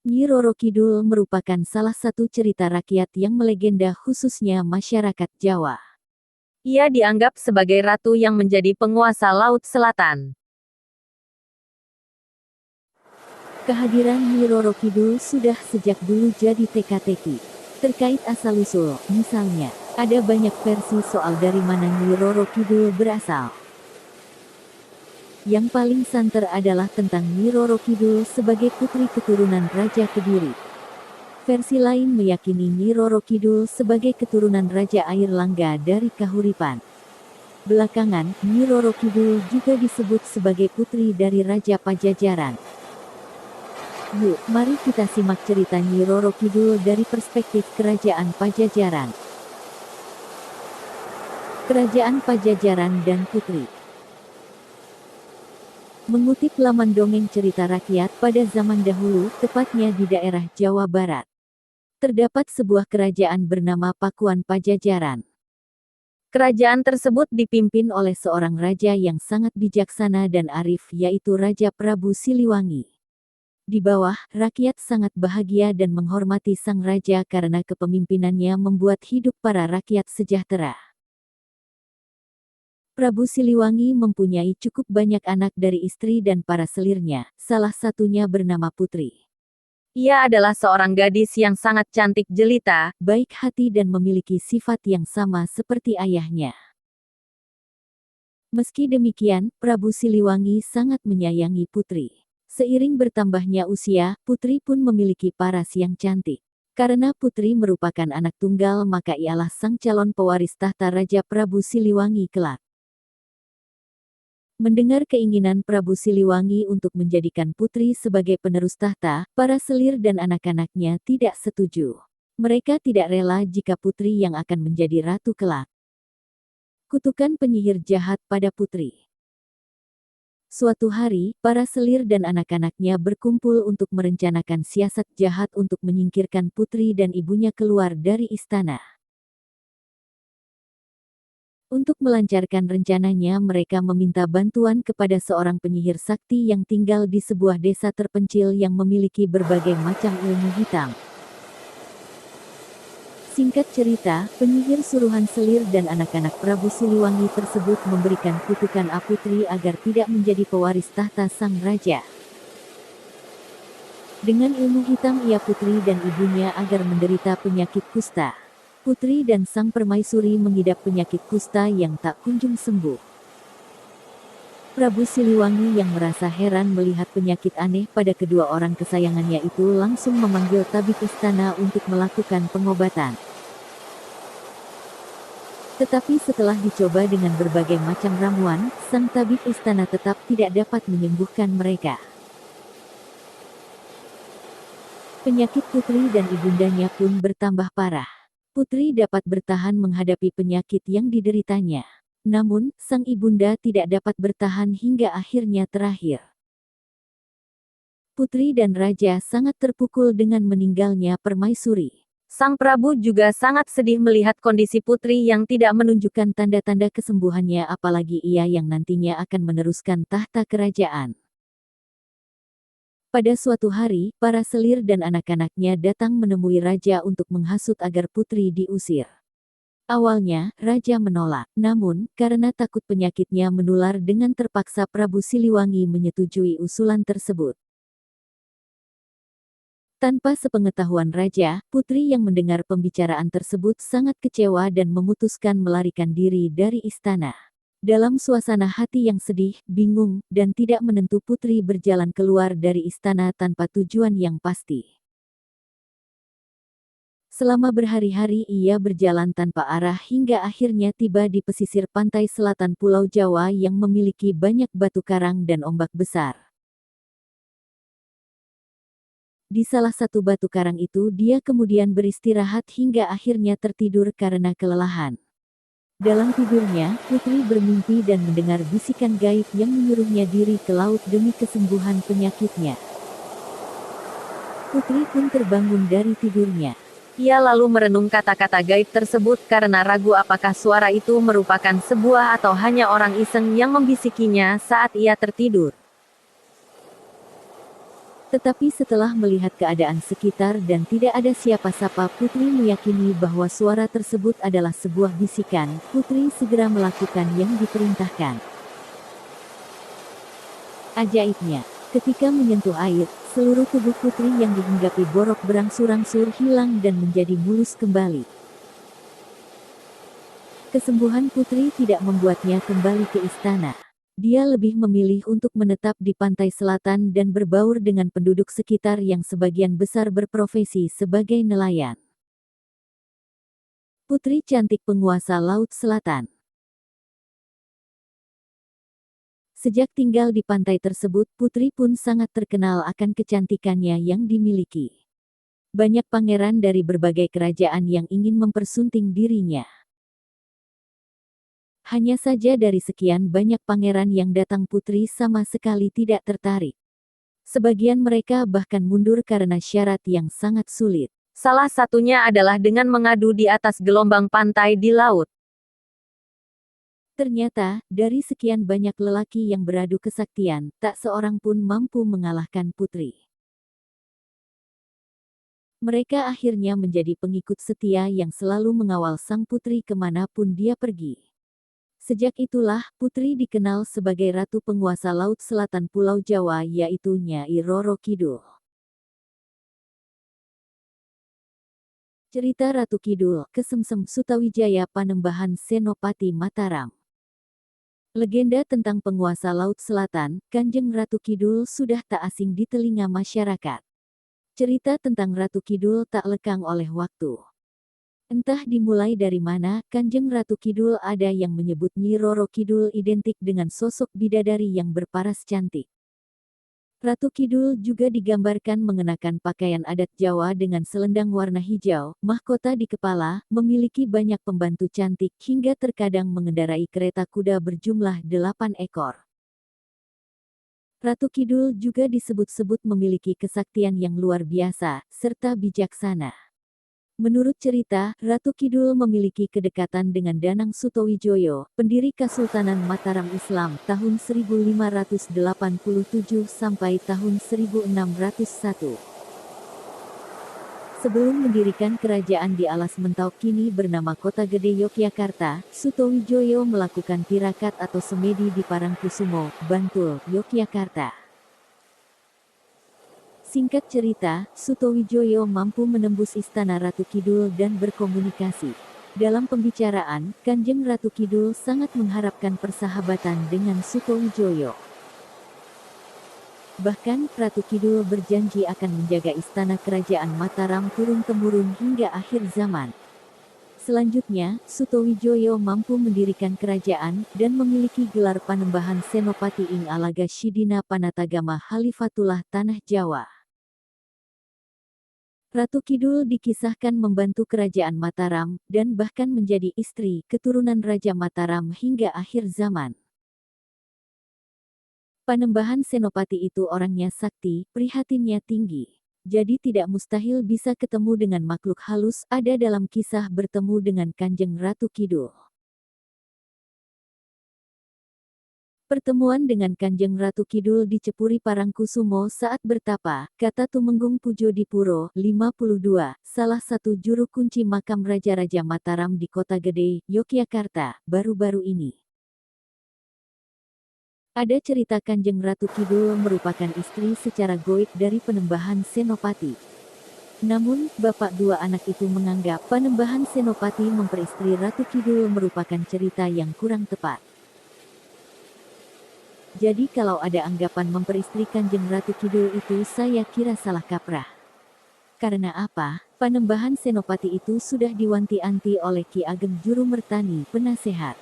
Nyi Roro Kidul merupakan salah satu cerita rakyat yang melegenda khususnya masyarakat Jawa. Ia dianggap sebagai ratu yang menjadi penguasa Laut Selatan. Kehadiran Nyi Roro Kidul sudah sejak dulu jadi teka-teki. Terkait asal-usul, misalnya, ada banyak versi soal dari mana Nyi Roro Kidul berasal. Yang paling santer adalah tentang Nyi Roro Kidul sebagai putri keturunan Raja Kediri. Versi lain meyakini Nyi Roro Kidul sebagai keturunan Raja Air Langga dari Kahuripan. Belakangan, Nyi Roro Kidul juga disebut sebagai putri dari Raja Pajajaran. Yuk, mari kita simak cerita Nyi Roro Kidul dari perspektif Kerajaan Pajajaran. Kerajaan Pajajaran dan Putri. Mengutip laman dongeng cerita rakyat pada zaman dahulu, tepatnya di daerah Jawa Barat, terdapat sebuah kerajaan bernama Pakuan Pajajaran. Kerajaan tersebut dipimpin oleh seorang raja yang sangat bijaksana dan arif, yaitu Raja Prabu Siliwangi. Di bawah, rakyat sangat bahagia dan menghormati sang raja karena kepemimpinannya membuat hidup para rakyat sejahtera. Prabu Siliwangi mempunyai cukup banyak anak dari istri dan para selirnya, salah satunya bernama Putri. Ia adalah seorang gadis yang sangat cantik jelita, baik hati dan memiliki sifat yang sama seperti ayahnya. Meski demikian, Prabu Siliwangi sangat menyayangi Putri. Seiring bertambahnya usia, Putri pun memiliki paras yang cantik. Karena Putri merupakan anak tunggal, maka ialah sang calon pewaris tahta Raja Prabu Siliwangi kelak. Mendengar keinginan Prabu Siliwangi untuk menjadikan Putri sebagai penerus tahta, para selir dan anak-anaknya tidak setuju. Mereka tidak rela jika Putri yang akan menjadi ratu kelak. Kutukan penyihir jahat pada Putri. Suatu hari, para selir dan anak-anaknya berkumpul untuk merencanakan siasat jahat untuk menyingkirkan Putri dan ibunya keluar dari istana. Untuk melancarkan rencananya, mereka meminta bantuan kepada seorang penyihir sakti yang tinggal di sebuah desa terpencil yang memiliki berbagai macam ilmu hitam. Singkat cerita, penyihir suruhan selir dan anak-anak Prabu Siliwangi tersebut memberikan kutukan Putri agar tidak menjadi pewaris tahta sang raja. Dengan ilmu hitam ia Putri dan ibunya agar menderita penyakit kusta. Putri dan sang permaisuri mengidap penyakit kusta yang tak kunjung sembuh. Prabu Siliwangi yang merasa heran melihat penyakit aneh pada kedua orang kesayangannya itu langsung memanggil tabib istana untuk melakukan pengobatan. Tetapi setelah dicoba dengan berbagai macam ramuan, sang tabib istana tetap tidak dapat menyembuhkan mereka. Penyakit Putri dan ibundanya pun bertambah parah. Putri dapat bertahan menghadapi penyakit yang dideritanya. Namun, sang ibunda tidak dapat bertahan hingga akhirnya terakhir. Putri dan raja sangat terpukul dengan meninggalnya permaisuri. Sang Prabu juga sangat sedih melihat kondisi Putri yang tidak menunjukkan tanda-tanda kesembuhannya, apalagi ia yang nantinya akan meneruskan tahta kerajaan. Pada suatu hari, para selir dan anak-anaknya datang menemui raja untuk menghasut agar Putri diusir. Awalnya, raja menolak, namun, karena takut penyakitnya menular dengan terpaksa Prabu Siliwangi menyetujui usulan tersebut. Tanpa sepengetahuan raja, putri yang mendengar pembicaraan tersebut sangat kecewa dan memutuskan melarikan diri dari istana. Dalam suasana hati yang sedih, bingung, dan tidak menentu, putri berjalan keluar dari istana tanpa tujuan yang pasti. Selama berhari-hari ia berjalan tanpa arah hingga akhirnya tiba di pesisir pantai selatan Pulau Jawa yang memiliki banyak batu karang dan ombak besar. Di salah satu batu karang itu dia kemudian beristirahat hingga akhirnya tertidur karena kelelahan. Dalam tidurnya, putri bermimpi dan mendengar bisikan gaib yang menyuruhnya diri ke laut demi kesembuhan penyakitnya. Putri pun terbangun dari tidurnya. Ia lalu merenung kata-kata gaib tersebut karena ragu apakah suara itu merupakan sebuah atau hanya orang iseng yang membisikinya saat ia tertidur. Tetapi setelah melihat keadaan sekitar dan tidak ada siapa-siapa, putri meyakini bahwa suara tersebut adalah sebuah bisikan. Putri segera melakukan yang diperintahkan. Ajaibnya, ketika menyentuh air, seluruh tubuh putri yang dihinggapi borok berangsur-angsur hilang dan menjadi mulus kembali. Kesembuhan putri tidak membuatnya kembali ke istana. Dia lebih memilih untuk menetap di pantai selatan dan berbaur dengan penduduk sekitar yang sebagian besar berprofesi sebagai nelayan. Putri cantik penguasa Laut Selatan. Sejak tinggal di pantai tersebut, putri pun sangat terkenal akan kecantikannya yang dimiliki. Banyak pangeran dari berbagai kerajaan yang ingin mempersunting dirinya. Hanya saja dari sekian banyak pangeran yang datang, putri sama sekali tidak tertarik. Sebagian mereka bahkan mundur karena syarat yang sangat sulit. Salah satunya adalah dengan mengadu di atas gelombang pantai di laut. Ternyata, dari sekian banyak lelaki yang beradu kesaktian, tak seorang pun mampu mengalahkan putri. Mereka akhirnya menjadi pengikut setia yang selalu mengawal sang putri kemanapun dia pergi. Sejak itulah, putri dikenal sebagai ratu penguasa Laut Selatan Pulau Jawa, yaitu Nyai Roro Kidul. Cerita Ratu Kidul, Kesemsem Sutawijaya Panembahan Senopati Mataram. Legenda tentang penguasa Laut Selatan, Kanjeng Ratu Kidul sudah tak asing di telinga masyarakat. Cerita tentang Ratu Kidul tak lekang oleh waktu. Entah dimulai dari mana, Kanjeng Ratu Kidul ada yang menyebut Nyi Roro Kidul identik dengan sosok bidadari yang berparas cantik. Ratu Kidul juga digambarkan mengenakan pakaian adat Jawa dengan selendang warna hijau, mahkota di kepala, memiliki banyak pembantu cantik hingga terkadang mengendarai kereta kuda berjumlah 8 ekor. Ratu Kidul juga disebut-sebut memiliki kesaktian yang luar biasa, serta bijaksana. Menurut cerita, Ratu Kidul memiliki kedekatan dengan Danang Sutawijoyo, pendiri Kesultanan Mataram Islam tahun 1587 sampai tahun 1601. Sebelum mendirikan kerajaan di Alas Mentau kini bernama Kota Gede Yogyakarta, Sutawijoyo melakukan tirakat atau semedi di Parangkusumo, Bantul, Yogyakarta. Singkat cerita, Sutawijoyo mampu menembus istana Ratu Kidul dan berkomunikasi. Dalam pembicaraan, Kanjeng Ratu Kidul sangat mengharapkan persahabatan dengan Sutawijoyo. Bahkan, Ratu Kidul berjanji akan menjaga istana kerajaan Mataram turun-temurun hingga akhir zaman. Selanjutnya, Sutawijoyo mampu mendirikan kerajaan dan memiliki gelar Panembahan Senopati ing Alaga Shidina Panatagama Halifatullah Tanah Jawa. Ratu Kidul dikisahkan membantu kerajaan Mataram, dan bahkan menjadi istri keturunan Raja Mataram hingga akhir zaman. Panembahan Senopati itu orangnya sakti, prihatinnya tinggi. Jadi tidak mustahil bisa ketemu dengan makhluk halus, ada dalam kisah bertemu dengan Kanjeng Ratu Kidul. Pertemuan dengan Kanjeng Ratu Kidul di Cepuri Parangkusumo saat bertapa, kata Tumenggung Pujo Dipuro, 52, salah satu juru kunci makam Raja-Raja Mataram di Kota Gede, Yogyakarta, baru-baru ini. Ada cerita Kanjeng Ratu Kidul merupakan istri secara goib dari Panembahan Senopati. Namun, bapak dua anak itu menganggap Panembahan Senopati memperistri Ratu Kidul merupakan cerita yang kurang tepat. Jadi kalau ada anggapan memperistri Kanjeng Ratu Kidul itu saya kira salah kaprah. Karena apa? Panembahan Senopati itu sudah diwanti-anti oleh Ki Ageng Juru Mertani, penasehat.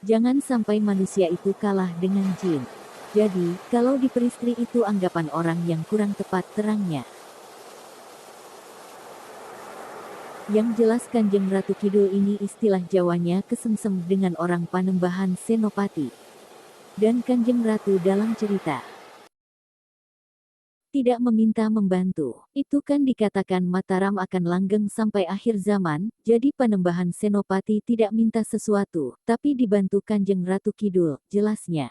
Jangan sampai manusia itu kalah dengan jin. Jadi, kalau diperistri itu anggapan orang yang kurang tepat terangnya. Yang jelas Kanjeng Ratu Kidul ini istilah Jawanya kesemsem dengan orang Panembahan Senopati. Dan Kanjeng Ratu dalam cerita tidak meminta membantu. Itu kan dikatakan Mataram akan langgeng sampai akhir zaman, jadi Panembahan Senopati tidak minta sesuatu, tapi dibantu Kanjeng Ratu Kidul, jelasnya.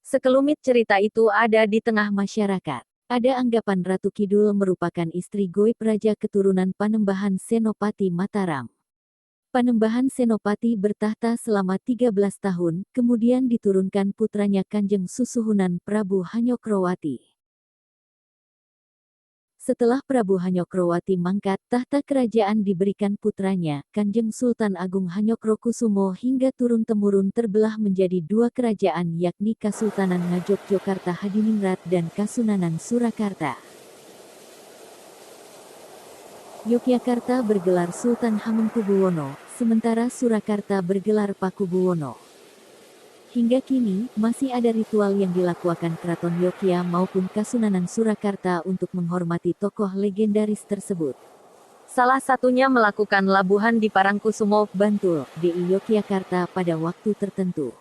Sekelumit cerita itu ada di tengah masyarakat. Ada anggapan Ratu Kidul merupakan istri goib raja keturunan Panembahan Senopati Mataram. Panembahan Senopati bertahta selama 13 tahun, kemudian diturunkan putranya Kanjeng Susuhunan Prabu Hanyokrowati. Setelah Prabu Hanyokrowati mangkat, tahta kerajaan diberikan putranya, Kanjeng Sultan Agung Hanyokrokusumo hingga turun-temurun terbelah menjadi dua kerajaan yakni Kasultanan Ngajogjokarta Hadiningrat dan Kasunanan Surakarta. Yogyakarta bergelar Sultan Hamengkubuwono, sementara Surakarta bergelar Pakubuwono. Hingga kini, masih ada ritual yang dilakukan Keraton Yogya maupun Kasunanan Surakarta untuk menghormati tokoh legendaris tersebut. Salah satunya melakukan labuhan di Parangkusumo, Bantul, DI Yogyakarta pada waktu tertentu.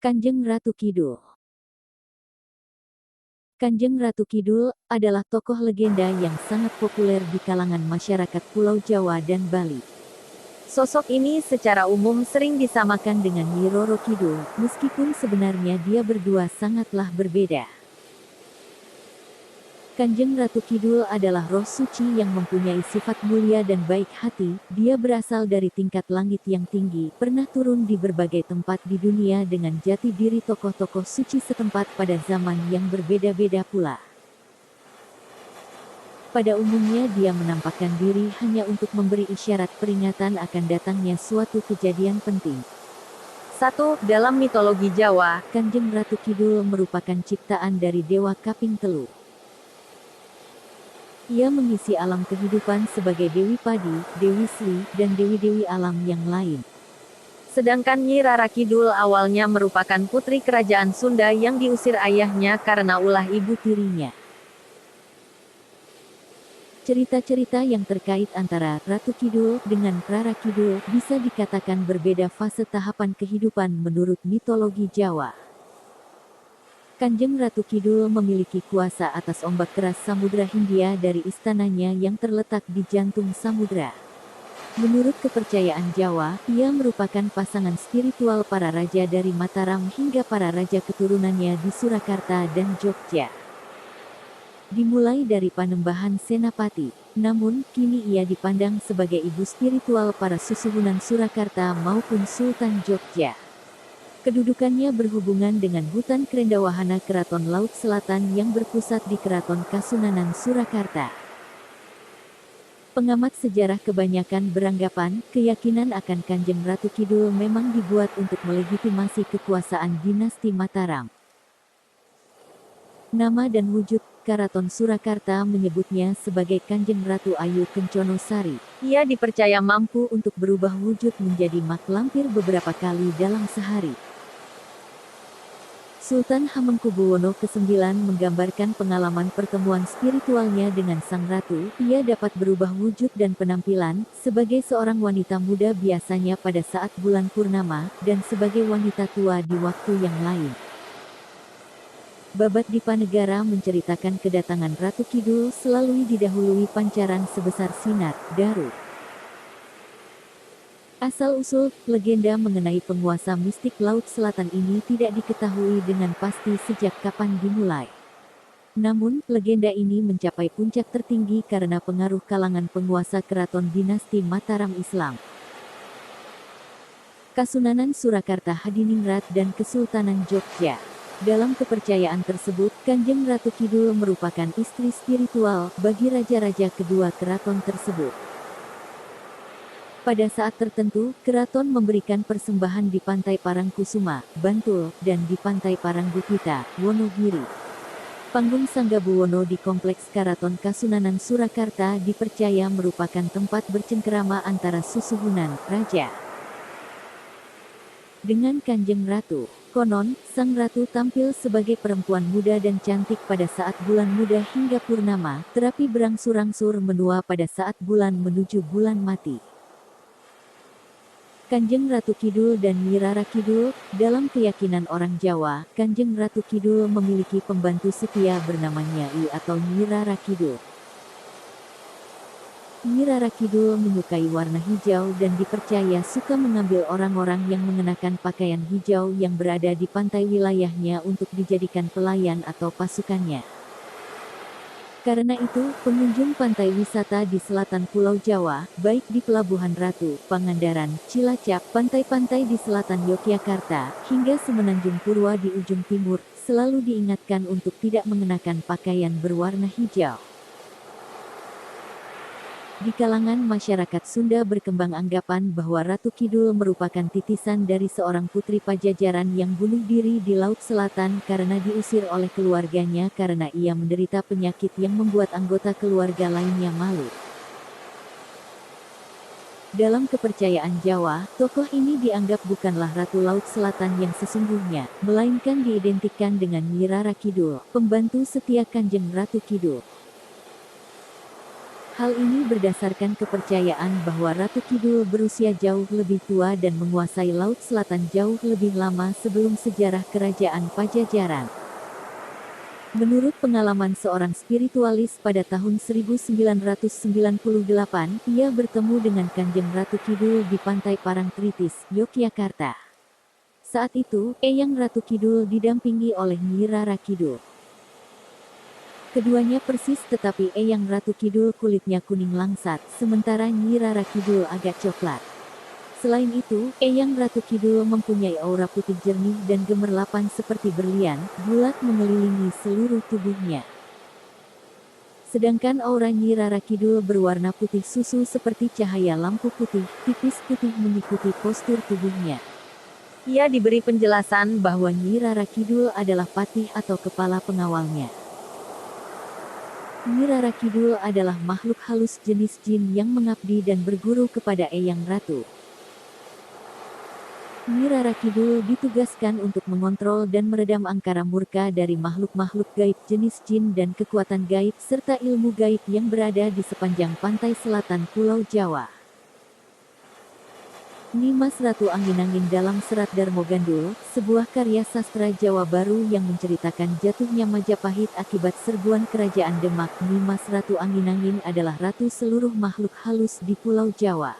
Kanjeng Ratu Kidul. Kanjeng Ratu Kidul adalah tokoh legenda yang sangat populer di kalangan masyarakat Pulau Jawa dan Bali. Sosok ini secara umum sering disamakan dengan Nyi Roro Kidul, meskipun sebenarnya dia berdua sangatlah berbeda. Kanjeng Ratu Kidul adalah roh suci yang mempunyai sifat mulia dan baik hati. Dia berasal dari tingkat langit yang tinggi, pernah turun di berbagai tempat di dunia dengan jati diri tokoh-tokoh suci setempat pada zaman yang berbeda-beda pula. Pada umumnya dia menampakkan diri hanya untuk memberi isyarat peringatan akan datangnya suatu kejadian penting. 1. Dalam mitologi Jawa, Kanjeng Ratu Kidul merupakan ciptaan dari Dewa Kaping Telu. Ia mengisi alam kehidupan sebagai Dewi Padi, Dewi Sri, dan Dewi-Dewi alam yang lain. Sedangkan Nyi Rara Kidul awalnya merupakan putri kerajaan Sunda yang diusir ayahnya karena ulah ibu tirinya. Cerita-cerita yang terkait antara Ratu Kidul dengan Rara Kidul bisa dikatakan berbeda fase tahapan kehidupan menurut mitologi Jawa. Kanjeng Ratu Kidul memiliki kuasa atas ombak keras Samudra Hindia dari istananya yang terletak di jantung samudra. Menurut kepercayaan Jawa, ia merupakan pasangan spiritual para raja dari Mataram hingga para raja keturunannya di Surakarta dan Jogja. Dimulai dari Panembahan Senapati, namun kini ia dipandang sebagai ibu spiritual para Susuhunan Surakarta maupun Sultan Jogja. Kedudukannya berhubungan dengan hutan Krendawahana Keraton Laut Selatan yang berpusat di Keraton Kasunanan Surakarta. Pengamat sejarah kebanyakan beranggapan, keyakinan akan Kanjeng Ratu Kidul memang dibuat untuk melegitimasi kekuasaan dinasti Mataram. Nama dan wujud Keraton Surakarta menyebutnya sebagai Kanjeng Ratu Ayu Kencono Sari. Ia dipercaya mampu untuk berubah wujud menjadi mak lampir beberapa kali dalam sehari. Sultan Hamengkubuwono ke-9 menggambarkan pengalaman pertemuan spiritualnya dengan Sang Ratu. Ia dapat berubah wujud dan penampilan, sebagai seorang wanita muda biasanya pada saat bulan purnama, dan sebagai wanita tua di waktu yang lain. Babat Dipanegara menceritakan kedatangan Ratu Kidul selalu didahului pancaran sebesar sinar, daru. Asal-usul legenda mengenai penguasa mistik Laut Selatan ini tidak diketahui dengan pasti sejak kapan dimulai. Namun, legenda ini mencapai puncak tertinggi karena pengaruh kalangan penguasa keraton dinasti Mataram Islam. Kasunanan Surakarta Hadiningrat dan Kesultanan Jogja. Dalam kepercayaan tersebut, Kanjeng Ratu Kidul merupakan istri spiritual bagi raja-raja kedua keraton tersebut. Pada saat tertentu, keraton memberikan persembahan di Pantai Parangkusuma, Bantul, dan di Pantai Paranggupita, Wonogiri. Panggung Sanggabuwono di Kompleks Karaton Kasunanan Surakarta dipercaya merupakan tempat bercengkerama antara susuhunan raja dengan Kanjeng Ratu. Konon, sang ratu tampil sebagai perempuan muda dan cantik pada saat bulan muda hingga purnama, terapi berangsur-angsur menua pada saat bulan menuju bulan mati. Kanjeng Ratu Kidul dan Nyi Rara Kidul, dalam keyakinan orang Jawa, Kanjeng Ratu Kidul memiliki pembantu setia bernama Nyai atau Nyi Rara Kidul. Nyi Rara Kidul menyukai warna hijau dan dipercaya suka mengambil orang-orang yang mengenakan pakaian hijau yang berada di pantai wilayahnya untuk dijadikan pelayan atau pasukannya. Karena itu, pengunjung pantai wisata di selatan Pulau Jawa, baik di Pelabuhan Ratu, Pangandaran, Cilacap, pantai-pantai di selatan Yogyakarta, hingga Semenanjung Purwa di ujung timur, selalu diingatkan untuk tidak mengenakan pakaian berwarna hijau. Di kalangan masyarakat Sunda berkembang anggapan bahwa Ratu Kidul merupakan titisan dari seorang putri Pajajaran yang bunuh diri di Laut Selatan karena diusir oleh keluarganya karena ia menderita penyakit yang membuat anggota keluarga lainnya malu. Dalam kepercayaan Jawa, tokoh ini dianggap bukanlah Ratu Laut Selatan yang sesungguhnya, melainkan diidentikan dengan Nyi Rara Kidul, pembantu setia Kanjeng Ratu Kidul. Hal ini berdasarkan kepercayaan bahwa Ratu Kidul berusia jauh lebih tua dan menguasai Laut Selatan jauh lebih lama sebelum sejarah kerajaan Pajajaran. Menurut pengalaman seorang spiritualis pada tahun 1998, ia bertemu dengan Kanjeng Ratu Kidul di Pantai Parangtritis, Yogyakarta. Saat itu, Eyang Ratu Kidul didampingi oleh Nyi Rara Kidul. Keduanya persis tetapi Eyang Ratu Kidul kulitnya kuning langsat, sementara Nyi Rara Kidul agak coklat. Selain itu, Eyang Ratu Kidul mempunyai aura putih jernih dan gemerlapan seperti berlian, bulat mengelilingi seluruh tubuhnya. Sedangkan aura Nyi Rara Kidul berwarna putih susu seperti cahaya lampu putih, tipis putih mengikuti postur tubuhnya. Ia diberi penjelasan bahwa Nyi Rara Kidul adalah patih atau kepala pengawalnya. Nyi Rara Kidul adalah makhluk halus jenis jin yang mengabdi dan berguru kepada Eyang Ratu. Nyi Rara Kidul ditugaskan untuk mengontrol dan meredam angkara murka dari makhluk-makhluk gaib jenis jin dan kekuatan gaib serta ilmu gaib yang berada di sepanjang pantai selatan Pulau Jawa. Nimas Ratu Angin-Angin dalam Serat Darmo Gandul, sebuah karya sastra Jawa Baru yang menceritakan jatuhnya Majapahit akibat serbuan kerajaan Demak. Nimas Ratu Angin-Angin adalah ratu seluruh makhluk halus di Pulau Jawa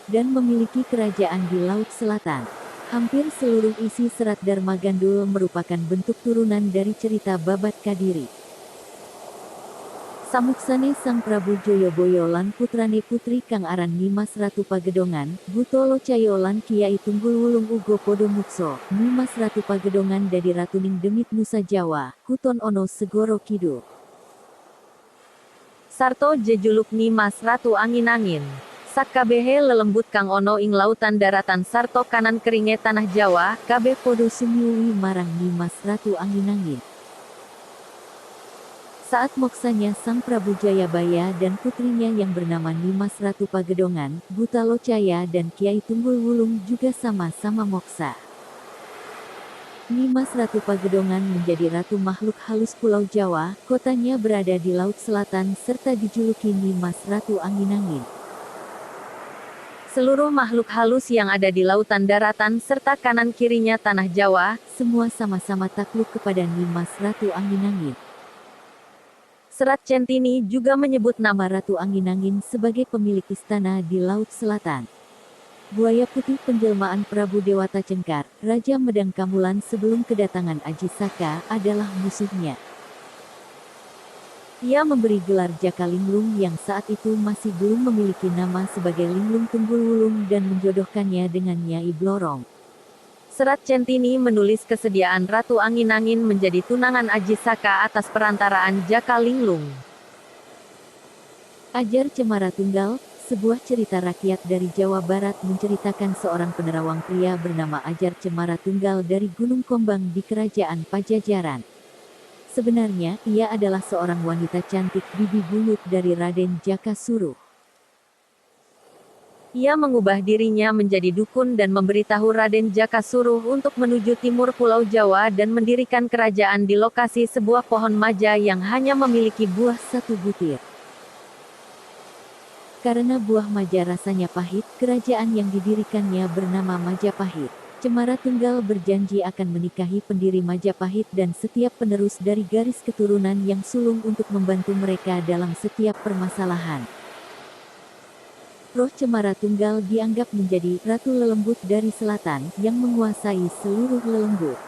dan memiliki kerajaan di Laut Selatan. Hampir seluruh isi Serat Darma Gandul merupakan bentuk turunan dari cerita Babat Kadiri. Samuksane Sang Prabu Joyoboyo lan putrane putri kang aran Nimas Ratu Pagedongan, Buto Locayo lan Kiai Tunggul Wulung uga padha muksa. Nimas Ratu Pagedongan dadi ratuning demit Nusa Jawa, Kuton Ono Segoro Kidul. Sarto jejuluk Nimas Ratu Angin-Angin. Sakabehe lelembut kang ono ing lautan daratan sarto kanan keringe tanah Jawa, kabeh Podo sumiwi marang Nimas Ratu Angin-Angin. Saat moksanya Sang Prabu Jayabaya dan putrinya yang bernama Nimas Ratu Pagedongan, Buta Locaya dan Kiai Tunggul Wulung juga sama-sama moksa. Nimas Ratu Pagedongan menjadi ratu makhluk halus Pulau Jawa, kotanya berada di Laut Selatan serta dijuluki Nimas Ratu Angin-Angin. Seluruh makhluk halus yang ada di lautan daratan serta kanan kirinya tanah Jawa, semua sama-sama takluk kepada Nimas Ratu Angin-Angin. Serat Centini juga menyebut nama Ratu Angin-Angin sebagai pemilik istana di Laut Selatan. Buaya putih penjelmaan Prabu Dewata Cengkar, Raja Medang Kamulan sebelum kedatangan Aji Saka, adalah musuhnya. Ia memberi gelar Jaka Linglung yang saat itu masih belum memiliki nama sebagai Linglung Tunggul Wulung dan menjodohkannya dengan Nyai Blorong. Serat Centini menulis kesediaan Ratu Angin-Angin menjadi tunangan Aji Saka atas perantaraan Jaka Linglung. Ajar Cemara Tunggal, sebuah cerita rakyat dari Jawa Barat menceritakan seorang penerawang pria bernama Ajar Cemara Tunggal dari Gunung Kombang di Kerajaan Pajajaran. Sebenarnya, ia adalah seorang wanita cantik bibi buyut dari Raden Jaka Suruh. Ia mengubah dirinya menjadi dukun dan memberitahu Raden Jaka Suruh untuk menuju timur Pulau Jawa dan mendirikan kerajaan di lokasi sebuah pohon maja yang hanya memiliki buah satu butir. Karena buah maja rasanya pahit, kerajaan yang didirikannya bernama Majapahit. Cemara Tunggal berjanji akan menikahi pendiri Majapahit dan setiap penerus dari garis keturunan yang sulung untuk membantu mereka dalam setiap permasalahan. Roh Cemara Tunggal dianggap menjadi Ratu Lelembut dari Selatan yang menguasai seluruh lelembut.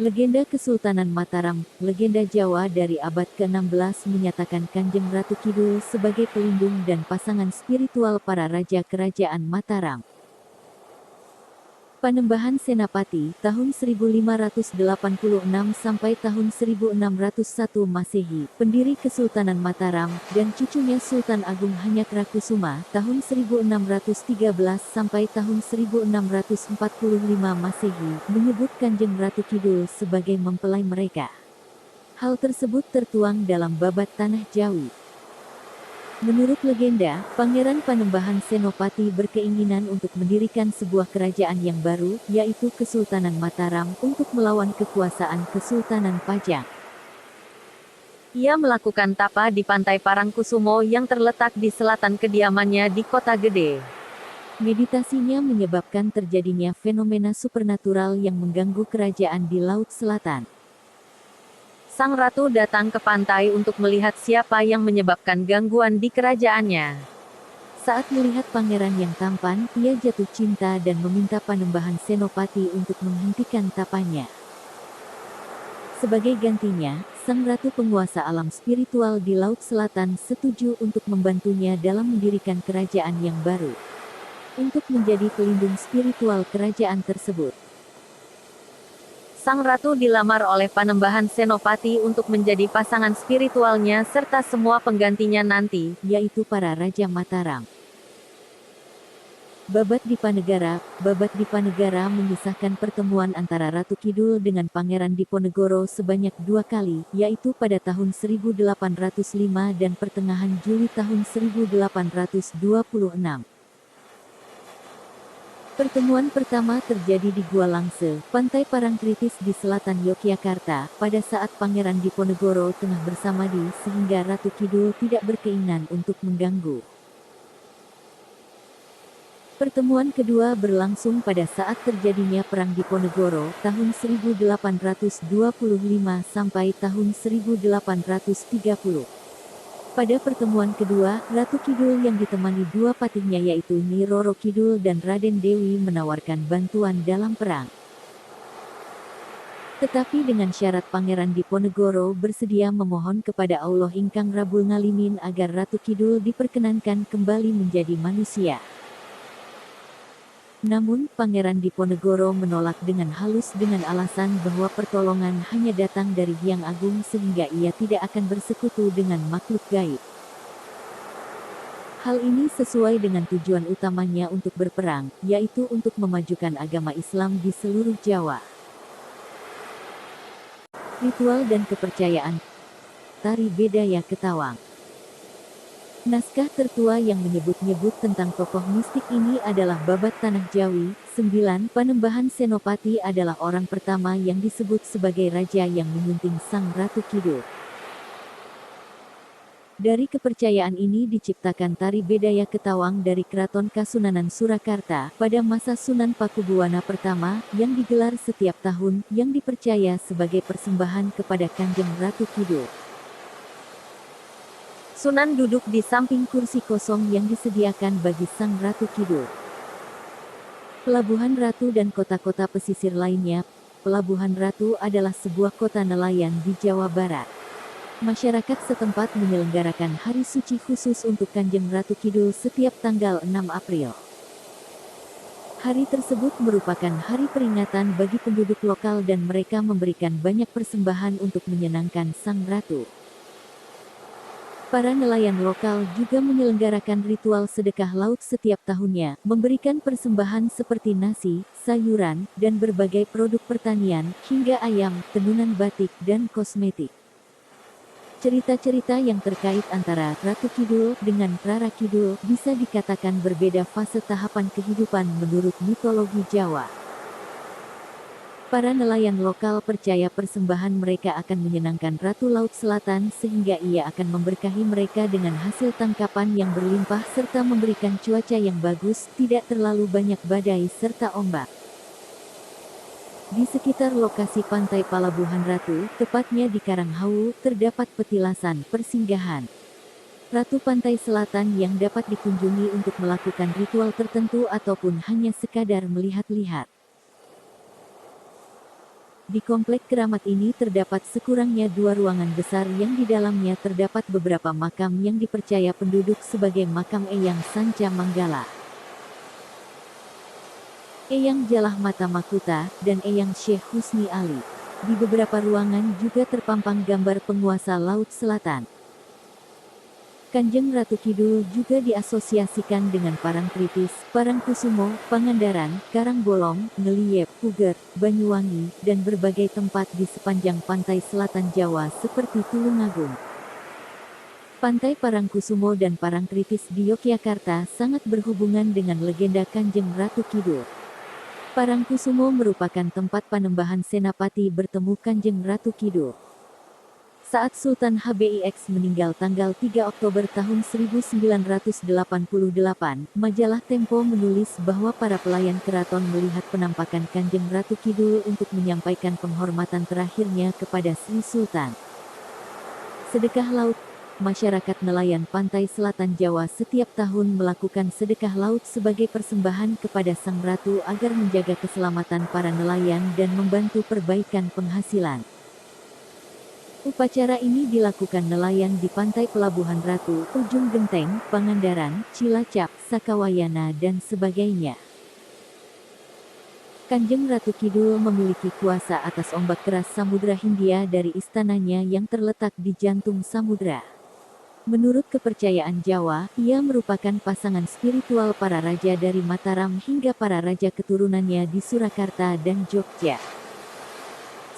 Legenda Kesultanan Mataram, legenda Jawa dari abad ke-16 menyatakan Kanjeng Ratu Kidul sebagai pelindung dan pasangan spiritual para raja kerajaan Mataram. Panembahan Senapati, tahun 1586 sampai tahun 1601 Masehi, pendiri Kesultanan Mataram, dan cucunya Sultan Agung Hanyakra-Kusuma, tahun 1613 sampai tahun 1645 Masehi, menyebut Kanjeng Ratu Kidul sebagai mempelai mereka. Hal tersebut tertuang dalam Babat Tanah Jawi. Menurut legenda, Pangeran Panembahan Senopati berkeinginan untuk mendirikan sebuah kerajaan yang baru, yaitu Kesultanan Mataram, untuk melawan kekuasaan Kesultanan Pajang. Ia melakukan tapa di pantai Parangkusumo yang terletak di selatan kediamannya di Kota Gede. Meditasinya menyebabkan terjadinya fenomena supernatural yang mengganggu kerajaan di Laut Selatan. Sang ratu datang ke pantai untuk melihat siapa yang menyebabkan gangguan di kerajaannya. Saat melihat pangeran yang tampan, ia jatuh cinta dan meminta Panembahan Senopati untuk menghentikan tapanya. Sebagai gantinya, sang ratu penguasa alam spiritual di Laut Selatan setuju untuk membantunya dalam mendirikan kerajaan yang baru. Untuk menjadi pelindung spiritual kerajaan tersebut. Sang ratu dilamar oleh Panembahan Senopati untuk menjadi pasangan spiritualnya serta semua penggantinya nanti, yaitu para Raja Mataram. Babat Dipanegara mengisahkan pertemuan antara Ratu Kidul dengan Pangeran Diponegoro sebanyak 2 kali, yaitu pada tahun 1805 dan pertengahan Juli tahun 1826. Pertemuan pertama terjadi di Gua Langse, Pantai Parangtritis di selatan Yogyakarta, pada saat Pangeran Diponegoro tengah bersamadi sehingga Ratu Kidul tidak berkeinginan untuk mengganggu. Pertemuan kedua berlangsung pada saat terjadinya Perang Diponegoro, tahun 1825 sampai tahun 1830. Pada pertemuan kedua, Ratu Kidul yang ditemani dua patihnya yaitu Nyi Roro Kidul dan Raden Dewi menawarkan bantuan dalam perang. Tetapi dengan syarat Pangeran Diponegoro bersedia memohon kepada Allah Ingkang Rabbul Ngalimin agar Ratu Kidul diperkenankan kembali menjadi manusia. Namun, Pangeran Diponegoro menolak dengan halus dengan alasan bahwa pertolongan hanya datang dari Hyang Agung sehingga ia tidak akan bersekutu dengan makhluk gaib. Hal ini sesuai dengan tujuan utamanya untuk berperang, yaitu untuk memajukan agama Islam di seluruh Jawa. Ritual dan kepercayaan Tari Bedaya Ketawang. Naskah tertua yang menyebut-nyebut tentang tokoh mistik ini adalah Babat Tanah Jawi. 9. Panembahan Senopati adalah orang pertama yang disebut sebagai raja yang menyunting Sang Ratu Kidul. Dari kepercayaan ini diciptakan tari Bedaya Ketawang dari Keraton Kasunanan Surakarta pada masa Sunan Pakubuwana pertama yang digelar setiap tahun yang dipercaya sebagai persembahan kepada Kanjeng Ratu Kidul. Sunan duduk di samping kursi kosong yang disediakan bagi Sang Ratu Kidul. Pelabuhan Ratu dan kota-kota pesisir lainnya. Pelabuhan Ratu adalah sebuah kota nelayan di Jawa Barat. Masyarakat setempat menyelenggarakan hari suci khusus untuk Kanjeng Ratu Kidul setiap tanggal 6 April. Hari tersebut merupakan hari peringatan bagi penduduk lokal dan mereka memberikan banyak persembahan untuk menyenangkan Sang Ratu. Para nelayan lokal juga menyelenggarakan ritual sedekah laut setiap tahunnya, memberikan persembahan seperti nasi, sayuran, dan berbagai produk pertanian, hingga ayam, tenunan batik, dan kosmetik. Cerita-cerita yang terkait antara Ratu Kidul dengan Rara Kidul bisa dikatakan berbeda fase tahapan kehidupan menurut mitologi Jawa. Para nelayan lokal percaya persembahan mereka akan menyenangkan Ratu Laut Selatan sehingga ia akan memberkahi mereka dengan hasil tangkapan yang berlimpah serta memberikan cuaca yang bagus, tidak terlalu banyak badai serta ombak. Di sekitar lokasi pantai Palabuhan Ratu, tepatnya di Karanghawu, terdapat petilasan persinggahan Ratu Pantai Selatan yang dapat dikunjungi untuk melakukan ritual tertentu ataupun hanya sekadar melihat-lihat. Di komplek keramat ini terdapat sekurangnya 2 ruangan besar yang di dalamnya terdapat beberapa makam yang dipercaya penduduk sebagai makam Eyang Sanca Manggala, Eyang Jalah Mata Makuta, dan Eyang Syekh Husni Ali. Di beberapa ruangan juga terpampang gambar penguasa Laut Selatan. Kanjeng Ratu Kidul juga diasosiasikan dengan Parangtritis, Parangkusumo, Pangandaran, Karangbolong, Ngeliep, Puger, Banyuwangi, dan berbagai tempat di sepanjang pantai selatan Jawa seperti Tulungagung. Pantai Parangkusumo dan Parangtritis di Yogyakarta sangat berhubungan dengan legenda Kanjeng Ratu Kidul. Parangkusumo merupakan tempat panembahan Senapati bertemu Kanjeng Ratu Kidul. Saat Sultan HBIX meninggal tanggal 3 Oktober tahun 1988, majalah Tempo menulis bahwa para pelayan keraton melihat penampakan Kanjeng Ratu Kidul untuk menyampaikan penghormatan terakhirnya kepada Sri Sultan. Sedekah laut. Masyarakat nelayan pantai selatan Jawa setiap tahun melakukan sedekah laut sebagai persembahan kepada Sang Ratu agar menjaga keselamatan para nelayan dan membantu perbaikan penghasilan. Upacara ini dilakukan nelayan di pantai Pelabuhan Ratu, Ujung Genteng, Pangandaran, Cilacap, Sakawayana dan sebagainya. Kanjeng Ratu Kidul memiliki kuasa atas ombak keras Samudra Hindia dari istananya yang terletak di jantung samudra. Menurut kepercayaan Jawa, ia merupakan pasangan spiritual para raja dari Mataram hingga para raja keturunannya di Surakarta dan Jogja.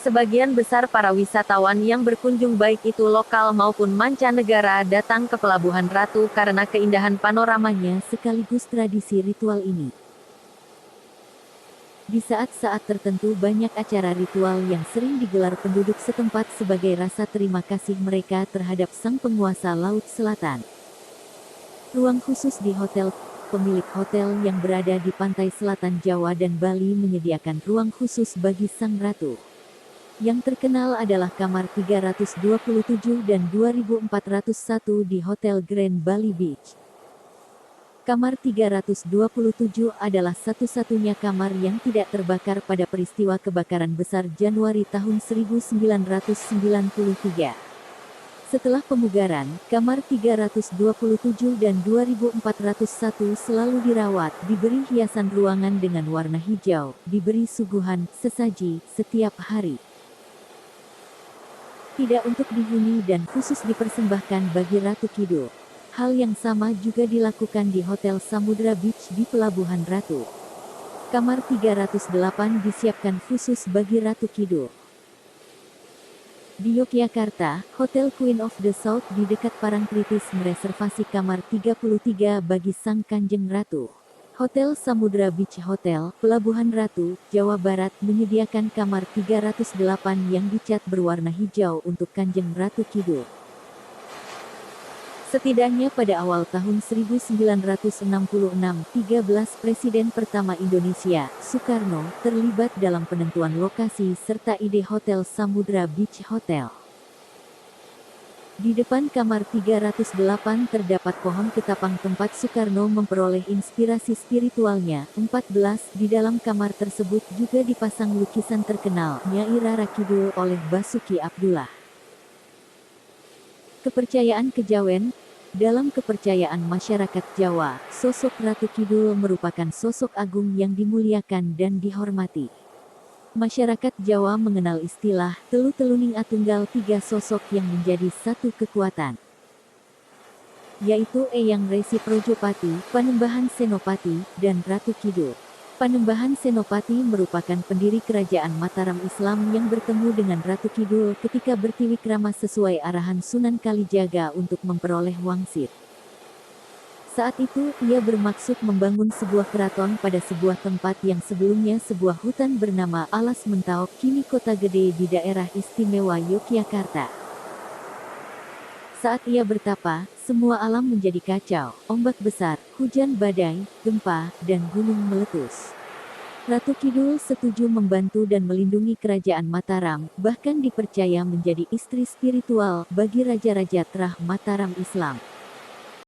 Sebagian besar para wisatawan yang berkunjung baik itu lokal maupun mancanegara datang ke Pelabuhan Ratu karena keindahan panoramanya sekaligus tradisi ritual ini. Di saat-saat tertentu banyak acara ritual yang sering digelar penduduk setempat sebagai rasa terima kasih mereka terhadap sang penguasa Laut Selatan. Ruang khusus di hotel. Pemilik hotel yang berada di pantai selatan Jawa dan Bali menyediakan ruang khusus bagi Sang Ratu. Yang terkenal adalah kamar 327 dan 2401 di Hotel Grand Bali Beach. Kamar 327 adalah satu-satunya kamar yang tidak terbakar pada peristiwa kebakaran besar Januari tahun 1993. Setelah pemugaran, kamar 327 dan 2401 selalu dirawat, diberi hiasan ruangan dengan warna hijau, diberi suguhan, sesaji, setiap hari. Tidak untuk dihuni dan khusus dipersembahkan bagi Ratu Kidul. Hal yang sama juga dilakukan di Hotel Samudra Beach di Pelabuhan Ratu. Kamar 308 disiapkan khusus bagi Ratu Kidul. Di Yogyakarta, Hotel Queen of the South di dekat Parangtritis mereservasi kamar 33 bagi Sang Kanjeng Ratu. Hotel Samudra Beach Hotel, Pelabuhan Ratu, Jawa Barat menyediakan kamar 308 yang dicat berwarna hijau untuk Kanjeng Ratu Kidul. Setidaknya pada awal tahun 1966, 13 Presiden pertama Indonesia, Soekarno, terlibat dalam penentuan lokasi serta ide Hotel Samudra Beach Hotel. Di depan kamar 308 terdapat pohon ketapang tempat Soekarno memperoleh inspirasi spiritualnya. 14 Di dalam kamar tersebut juga dipasang lukisan terkenal Nyai Rara Kidul oleh Basuki Abdullah. Kepercayaan kejawen. Dalam kepercayaan masyarakat Jawa, sosok Ratu Kidul merupakan sosok agung yang dimuliakan dan dihormati. Masyarakat Jawa mengenal istilah telu-teluning atunggal, tiga sosok yang menjadi satu kekuatan, yaitu Eyang Resi Projopati, Panembahan Senopati, dan Ratu Kidul. Panembahan Senopati merupakan pendiri kerajaan Mataram Islam yang bertemu dengan Ratu Kidul ketika bertiwikrama sesuai arahan Sunan Kalijaga untuk memperoleh wangsit. Saat itu, ia bermaksud membangun sebuah keraton pada sebuah tempat yang sebelumnya sebuah hutan bernama Alas Mentaok, kini Kota Gede di daerah istimewa Yogyakarta. Saat ia bertapa, semua alam menjadi kacau, ombak besar, hujan badai, gempa, dan gunung meletus. Ratu Kidul setuju membantu dan melindungi kerajaan Mataram, bahkan dipercaya menjadi istri spiritual bagi raja-raja terah Mataram Islam.